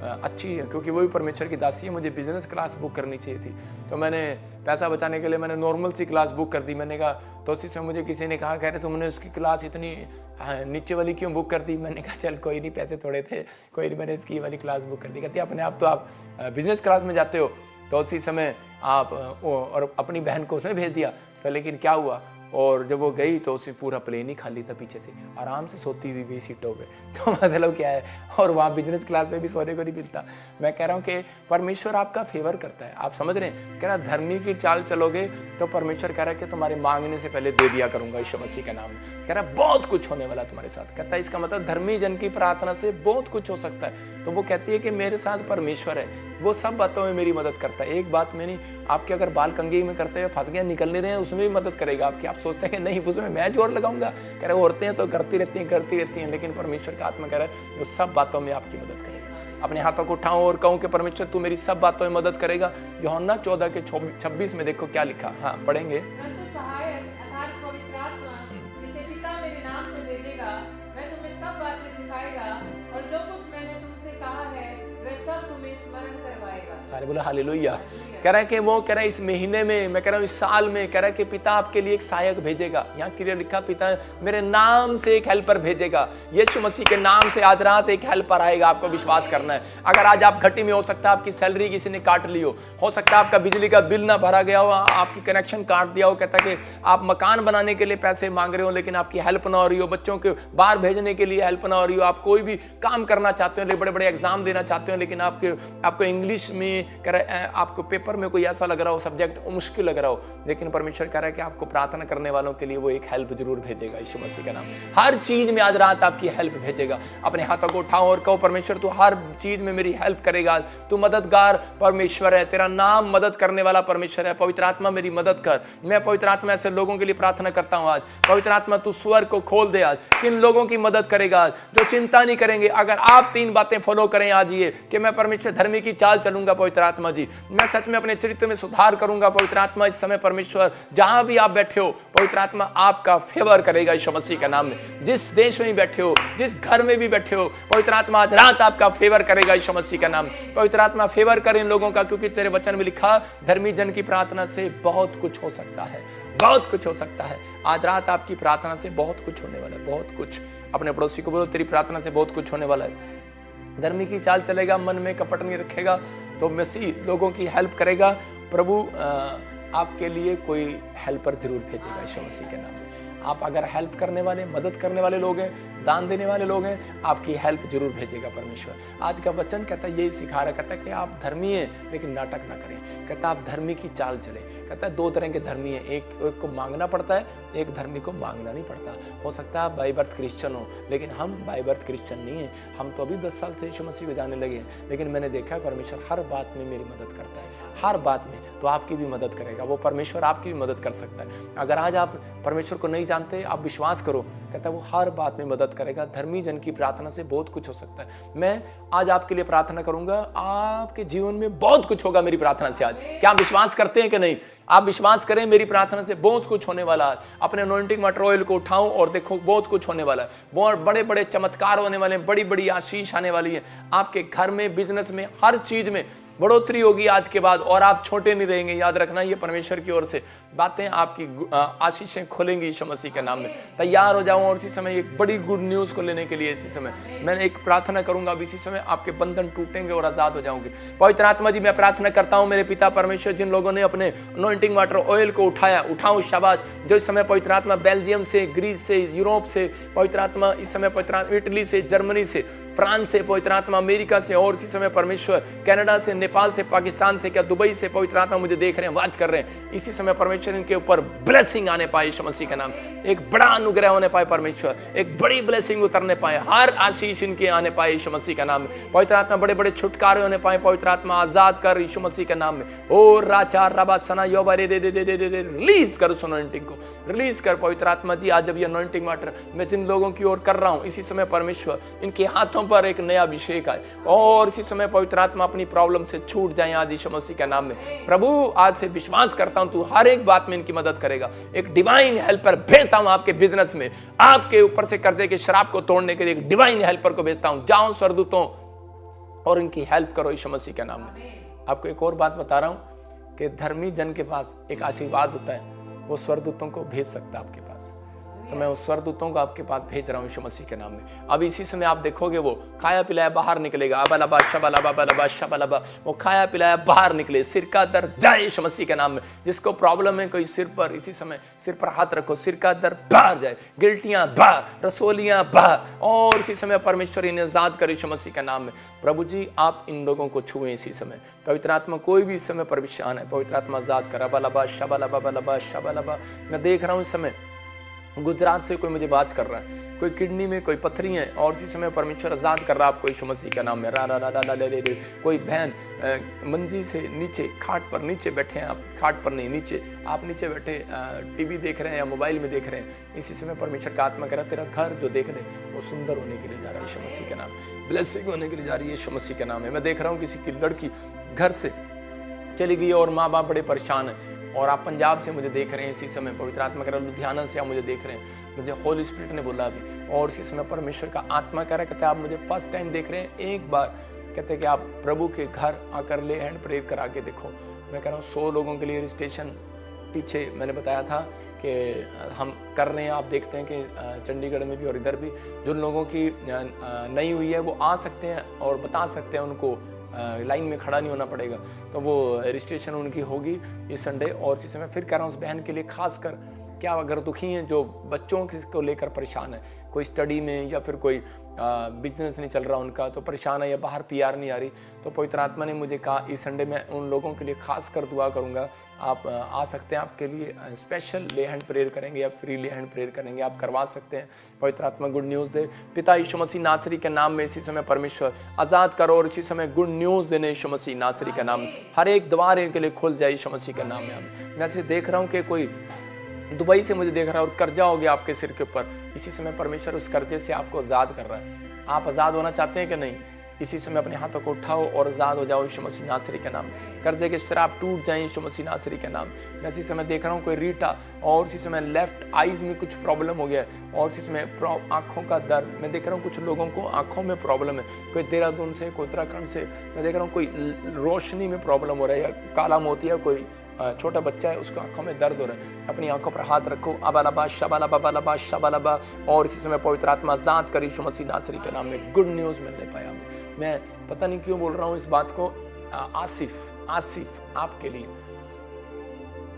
अच्छी है क्योंकि वो भी परमेश्वर की दासी है, मुझे बिजनेस क्लास बुक करनी चाहिए थी। तो मैंने पैसा बचाने के लिए मैंने नॉर्मल सी क्लास बुक कर दी। मैंने कहा तो उसी से मुझे किसी ने कहा, कह रहे तुमने उसकी क्लास इतनी नीचे वाली क्यों बुक कर दी। मैंने कहा चल कोई नहीं, पैसे थोड़े थे, कोई नहीं, मैंने इसकी वाली क्लास बुक कर दी। कहती अपने आप तो आप बिजनेस क्लास में जाते हो। तो उसी समय आप और अपनी बहन को उसमें भेज दिया। तो लेकिन क्या हुआ, और जब वो गई तो उसमें पूरा प्लेन ही खाली था, पीछे से आराम से सोती हुई गई सीटों पे। तो मतलब क्या है, और वहाँ बिजनेस क्लास में भी सोने को नहीं मिलता। मैं कह रहा हूँ कि परमेश्वर आपका फेवर करता है, आप समझ रहे हैं। कह रहा धर्मी की चाल चलोगे तो परमेश्वर कह रहा है कि तुम्हारे मांगने से पहले दे दिया करूंगा यीशु मसीह के नाम में। कह रहा बहुत कुछ होने वाला तुम्हारे साथ। कहता है इसका मतलब धर्मी जन की प्रार्थना से बहुत कुछ हो सकता है। तो वो कहती है कि मेरे साथ परमेश्वर है, वो सब बातों में मेरी मदद करता है। एक बात में नहीं, आपके अगर बाल कंघी में करते हुए फंस गया, निकल नहीं रहे हैं, उसमें भी मदद करेगा आपकी। आप सोचते हैं कि नहीं उसमें मैं जोर लगाऊंगा, कह रहे औरतें हैं तो करती रहती हैं, लेकिन परमेश्वर का आत्मा कह रहा है वो सब बातों में आपकी मदद करेगा। अपने हाथों को उठाऊं और कहूं कि परमेश्वर तू मेरी सब बातों में मदद करेगा। यूहन्ना 14:26 में देखो क्या लिखा। हाँ पढ़ेंगे। परंतु सहायक अर्थात पवित्र आत्मा जिसे पिता मेरे नाम से भेजेगा, वह तुम्हें सब बातें सिखाएगा और जो कुछ मैंने तुमसे कहा है वह सब तुम्हें स्मरण करवाएगा। सारे बोला हालेलुया। कह रहा है कि वो कह रहा है इस महीने में, मैं कह रहा हूँ इस साल में, कह रहा है कि पिता आपके लिए एक सहायक भेजेगा। यहाँ क्लियर लिखा पिता मेरे नाम से एक हेल्पर भेजेगा। यीशु मसीह के नाम से आज रात एक हेल्पर आएगा। आपको विश्वास करना है। अगर आज आप घटी में, हो सकता है आपकी सैलरी किसी ने काट ली हो सकता है आपका बिजली का बिल ना भरा गया हो, आपकी कनेक्शन काट दिया हो। कहता है कि आप मकान बनाने के लिए पैसे मांग रहे हो लेकिन आपकी हेल्प ना हो रही हो, बच्चों के बाहर भेजने के लिए हेल्प ना हो रही हो, आप कोई भी काम करना चाहते हो, बड़े बड़े एग्जाम देना चाहते हो लेकिन आपको इंग्लिश में कह रहा है, आपको पेपर में कोई ऐसा लग रहा हो, सब्जेक्ट मुश्किल लग रहा हो, लेकिन परमेश्वर कह रहा है कि आपको प्रार्थना करने वालों के लिए वो एक हेल्प जरूर भेजेगा। यीशु मसीह का नाम हर चीज में आज रात आपकी हेल्प भेजेगा। अपने हाथों को उठाओ और कहो परमेश्वर तू हर चीज में मेरी हेल्प करेगा। तू मददगार परमेश्वर है, तेरा नाम मदद करने वाला परमेश्वर है। पवित्र आत्मा मेरी मदद कर। मैं पवित्र आत्मा ऐसे लोगों के लिए प्रार्थना करता हूं आज। पवित्र आत्मा तू स्वर को खोल दे आज। किन लोगों की मदद करेगा आज जो चिंता नहीं करेंगे। अगर आप 3 बातें फॉलो करें आज, ये कि मैं परमेश्वर धर्मी की चाल चलूंगा, पवित्र आत्मा जी मैं सच में अपने चरित्र में सुधार करूंगा। पवित्र आत्मा इस समय परमेश्वर जहां भी आप बैठे हो, पवित्र आत्मा आपका फेवर करेगा यीशु मसीह के नाम में। जिस देश में बैठे हो, जिस घर में भी बैठे हो, पवित्र आत्मा आज रात आपका फेवर करेगा यीशु मसीह का नाम। पवित्र आत्मा फेवर करे इन लोगों का, क्योंकि तेरे वचन में लिखा धर्मी जन की प्रार्थना से बहुत कुछ हो सकता है, बहुत कुछ हो सकता है। आज रात आपकी प्रार्थना से बहुत कुछ होने वाला है, बहुत कुछ। अपने पड़ोसी को बोलो तेरी प्रार्थना से बहुत कुछ होने वाला है। धर्मी की चाल चलेगा, मन में कपट नहीं रखेगा तो मसीह लोगों की हेल्प करेगा। प्रभु आपके लिए कोई हेल्पर जरूर भेजेगा यीशु मसीह के नाम में। आप अगर हेल्प करने वाले, मदद करने वाले लोग हैं, दान देने वाले लोग हैं, आपकी हेल्प जरूर भेजेगा परमेश्वर। आज का वचन कहता है, यही सिखा रहा, कहता है कि आप धर्मी हैं लेकिन नाटक ना करें। कहता है आप धर्मी की चाल चले। कहता है 2 तरह के धर्मी हैं, एक को मांगना पड़ता है, एक धर्मी को मांगना नहीं पड़ता। हो सकता है आप बाई बर्थ क्रिश्चियन हो, लेकिन हम बाई बर्थ क्रिश्चियन नहीं है। हम तो अभी 10 साल से यीशु मसीह को जाने लगे हैं, लेकिन मैंने देखा है परमेश्वर हर बात में मेरी मदद करता है, हर बात में। तो आपकी भी मदद करेगा वो परमेश्वर, आपकी भी मदद कर सकता है। अगर आज आप परमेश्वर को नहीं जानते, आप विश्वास करो, कहता है वो हर बात में मदद करेगा। धर्मी जन की प्रार्थना से बहुत कुछ हो सकता है। मैं आज आपके लिए प्रार्थना करूंगा, आपके जीवन में बहुत कुछ होगा मेरी प्रार्थना से आज। क्या आप विश्वास करते हैं कि नहीं? आप विश्वास करें, मेरी प्रार्थना से बहुत कुछ होने वाला है। अपने अनॉइंटिंग वाटर ऑयल को उठाओ और देखो बहुत कुछ होने वाला है। बहुत बड़े बड़े चमत्कार होने वाले हैं, बड़ी बड़ी आशीष आने वाली है। आपके घर में, बिजनेस में, हर चीज में बढ़ोतरी होगी आज के बाद, और आप छोटे नहीं रहेंगे। याद रखना, ये परमेश्वर की ओर से बातें, आपकी आशीषें खुलेंगी यीशु मसीह के नाम में। तैयार हो जाओ और इसी समय एक बड़ी गुड न्यूज़ को लेने के लिए इसी समय मैं एक प्रार्थना करूंगा। अब इसी समय आपके बंधन टूटेंगे और आजाद हो जाओगे। पवित्र आत्मा जी मैं प्रार्थना करता हूं मेरे पिता परमेश्वर, जिन लोगों ने अपने अनॉइंटिंग वाटर ऑयल को उठाया, उठाओ शाबाश। जो इस समय पवित्र आत्मा बेल्जियम से, ग्रीस से, यूरोप से, पवित्र आत्मा इस समय पवित्र आत्मा इटली से, जर्मनी से, फ्रांस से, पवित्र आत्मा अमेरिका से, और इसी समय परमेश्वर कनाडा से, नेपाल से, पाकिस्तान से, क्या दुबई से, पवित्र आत्मा मुझे देख रहे हैं, वाच कर रहे हैं। इसी समय परमेश्वर इनके ऊपर ब्लेसिंग आने पाए यीशु मसीह का नाम। एक बड़ा अनुग्रह होने पाए परमेश्वर, एक बड़ी ब्लेसिंग उतरने पाए, हर आशीष इनके आने पाए यीशु मसीह का नाम में। पवित्र आत्मा बड़े बड़े छुटकारे होने पाए, पवित्र आत्मा आजाद कर यीशु मसीह के नाम में। ओ राचा रबा सना योबा रे रिलीज कर उस अनॉइंटिंग को, रिलीज कर पवित्र आत्मा जी। आज जब ये अनॉइंटिंग वाटर मैं जिन लोगों की ओर कर रहा हूं, इसी समय परमेश्वर इनके हाथों पर एक नया अभिषेक आए और इसी समय पवित्र आत्मा अपनी प्रॉब्लम से छूट जाए आज यीशु मसीह के नाम में। प्रभु आज से विश्वास करता हूं तू हर एक बात में इनकी मदद करेगा। एक डिवाइन हेल्पर भेजता हूं आपके बिजनेस में, आपके ऊपर से कर्जे के शराब को तोड़ने के लिए एक डिवाइन हेल्पर को भेजता हूं। जाओ स्वर्गदूतों और इनकी हेल्प करो यीशु मसीह के नाम में। आपको एक और बात बता रहा हूं कि धर्मी जन के पास एक आशीर्वाद होता है, वो स्वर्गदूतों को भेज सकता है आपके पास। तो मैं उस स्वर्गदूतों को आपके पास भेज रहा हूं यीशु मसीह के नाम में। अब इसी समय आप देखोगे वो खाया पिलाया बाहर निकलेगा। अबलबा शबलबा बलबा शबलबा, वो खाया पिलाया बाहर निकले। सिर का दर्द जाए यीशु मसीह के नाम में। जिसको प्रॉब्लम है कोई सिर पर, इसी समय सिर पर हाथ रखो, सिर का दर्द बाहर जाए, गिल्टियां बाहर, रसोलियां बाहर, और इसी समय परमेश्वर इन्हें आजाद करे यीशु मसीह के नाम में। प्रभु जी आप इन लोगों को छुएं इसी समय। पवित्र आत्मा कोई भी इस समय परेशान है, पवित्र आत्मा आजाद कर। अबलबा शबलबा बलबा शबलबा, मैं देख रहा हूं इस समय गुजरात से कोई मुझे बात कर रहा है, कोई किडनी में कोई पत्थरी है और इसी समय परमेश्वर आज़ाद कर रहा है आपको यीशु मसीह के नाम में। रा रा रा रा रा रे रे। कोई बहन मंजी से नीचे खाट पर नीचे बैठे हैं, आप खाट पर नहीं नीचे, आप नीचे बैठे टीवी देख रहे हैं या मोबाइल में देख रहे हैं, इसी समय परमेश्वर का आत्मा कह रहा है तेरा घर जो देख रहे वो सुंदर होने के लिए जा रहा है यीशु मसीह के नाम, ब्लेसिंग होने के लिए जा रही है यीशु मसीह के नाम है। मैं देख रहा हूँ किसी की लड़की घर से चली गई और माँ बाप बड़े परेशान हैं, और आप पंजाब से मुझे देख रहे हैं इसी समय, पवित्र आत्मा कह रहा है लुधियाना से आप मुझे देख रहे हैं, मुझे होली स्पिरिट ने बोला अभी, और इसी समय परमेश्वर का आत्मा कह रहा है, कहते हैं आप मुझे फर्स्ट टाइम देख रहे हैं, एक बार कहते हैं कि आप प्रभु के घर आकर ले हैंड प्रेयर करा के देखो। मैं कह रहा हूँ 100 लोगों के लिए रजिस्ट्रेशन पीछे मैंने बताया था कि हम कर रहे हैं, आप देखते हैं कि चंडीगढ़ में भी और इधर भी जिन लोगों की नहीं हुई है वो आ सकते हैं और बता सकते हैं, उनको लाइन में खड़ा नहीं होना पड़ेगा, तो वो रजिस्ट्रेशन उनकी होगी इस संडे। और इसी समय फिर कह रहा हूँ उस बहन के लिए खास कर, क्या अगर दुखी हैं जो बच्चों को लेकर परेशान है, कोई स्टडी में या फिर कोई बिजनेस नहीं चल रहा उनका तो परेशान है, या बाहर पीआर नहीं आ रही, तो पवित्र आत्मा ने मुझे कहा इस संडे में उन लोगों के लिए खास कर दुआ करूंगा, आप आ सकते हैं, आपके लिए स्पेशल ले हैंड प्रेयर करेंगे या फ्री ले हैंड प्रेयर करेंगे, आप करवा सकते हैं। पवित्र आत्मा गुड न्यूज़ दे। पिता यीशु मसीह नासरी के नाम में इसी समय परमेश्वर आज़ाद करो, और इसी समय गुड न्यूज़ देने यीशु मसीह नासरी के नाम में हर एक द्वार इनके लिए खुल जाए यीशु मसीह के नाम में। मैं ऐसे देख रहा हूँ कि कोई दुबई से मुझे देख रहा है और कर्जा हो गया आपके सिर के ऊपर, इसी समय परमेश्वर उस कर्जे से आपको आज़ाद कर रहा है। आप आज़ाद होना चाहते हैं कि नहीं? इसी समय अपने हाथों को उठाओ और आज़ाद हो जाओ यीशु मसीह नासरी के नाम। कर्जे के शराब टूट जाएं यीशु मसीह नासरी के नाम। मैं इसी समय देख रहा हूँ कोई रीटा, और इसी समय लेफ्ट आईज में कुछ प्रॉब्लम हो गया है, और इसी समय आँखों का दर्द। मैं देख रहा हूँ कुछ लोगों को आँखों में प्रॉब्लम है, कोई देहरादून से, कोई उत्तराखंड से। मैं देख रहा हूँ कोई रोशनी में प्रॉब्लम हो रहा है, या काला मोतिया कोई छोटा बच्चा है उसको आंखों में दर्द हो रहा है, अपनी आंखों पर हाथ रखो। अबालबा शबालबा बालबा शबालबा, और इसी समय पवित्र आत्मा आज़ाद करी यीशु मसीह नासरी के नाम में। गुड न्यूज़ मिलने पाया मैं पता नहीं क्यों बोल रहा हूँ इस बात को। आसिफ आपके लिए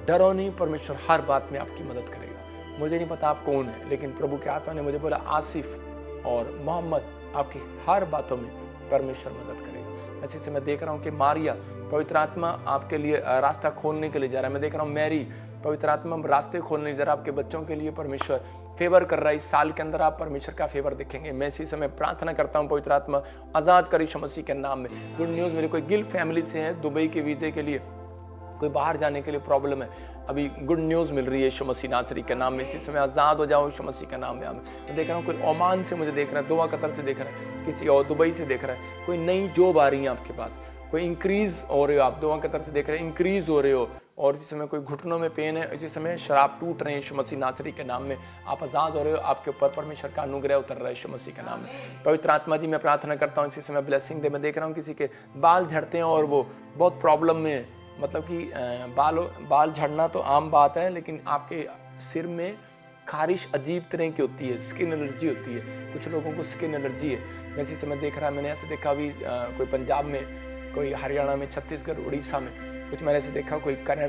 डरो नहीं, परमेश्वर हर बात में आपकी मदद करेगा। मुझे नहीं पता आप कौन है, लेकिन प्रभु के आत्मा ने मुझे बोला आसिफ और मोहम्मद आपकी हर बातों में परमेश्वर मदद करेगा। ऐसे से मैं देख रहा हूँ कि मारिया पवित्र आत्मा आपके लिए रास्ता खोलने के लिए जा रहा है। मैं देख रहा हूँ मैरी पवित्र आत्मा रास्ते खोलने जा रहा है आपके बच्चों के लिए। परमेश्वर फेवर कर रहा है, इस साल के अंदर आप परमेश्वर का फेवर देखेंगे। मैं इसी समय प्रार्थना करता हूँ पवित्र आत्मा आज़ाद करी यीशु मसीह के नाम में। गुड न्यूज़ मेरे कोई गिल फैमिली से है, दुबई के वीज़े के लिए, कोई बाहर जाने के लिए प्रॉब्लम है, अभी गुड न्यूज़ मिल रही है यीशु मसीह नासरी के नाम में। इसी समय आज़ाद हो जाओ यीशु मसीह के नाम में। मैं देख रहा हूँ कोई ओमान से मुझे देख रहा है, दोहा कतर से देख रहा है, किसी और दुबई से देख रहा है, कोई नई जॉब आ रही है आपके पास, कोई इंक्रीज़ हो रहे हो, आप दोहा कतर से देख रहे हैं इंक्रीज़ हो रहे हो। और इसी समय कोई घुटनों में पेन है, इसी समय शराब टूट रहे हैं यीशु मसीह नासरी के नाम में, आप आज़ाद हो रहे हो, आपके ऊपर परमेश्वर का अनुग्रह उतर रहा है यीशु मसीह के नाम में। पवित्र आत्मा जी मैं प्रार्थना करता हूँ इसी समय ब्लेसिंग दे। मैं देख रहा हूँ किसी के बाल झड़ते हैं और वो बहुत प्रॉब्लम में है, मतलब कि बाल झड़ना तो आम बात है, लेकिन आपके सिर में खारिश अजीब तरह की होती है, स्किन एलर्जी होती है, कुछ लोगों को स्किन एलर्जी है। मैं इसी समय देख रहा, मैंने ऐसे देखा अभी कोई पंजाब में, कोई हरियाणा में, छत्तीसगढ़, उड़ीसा में, कुछ मैंने ऐसे देखा, कोई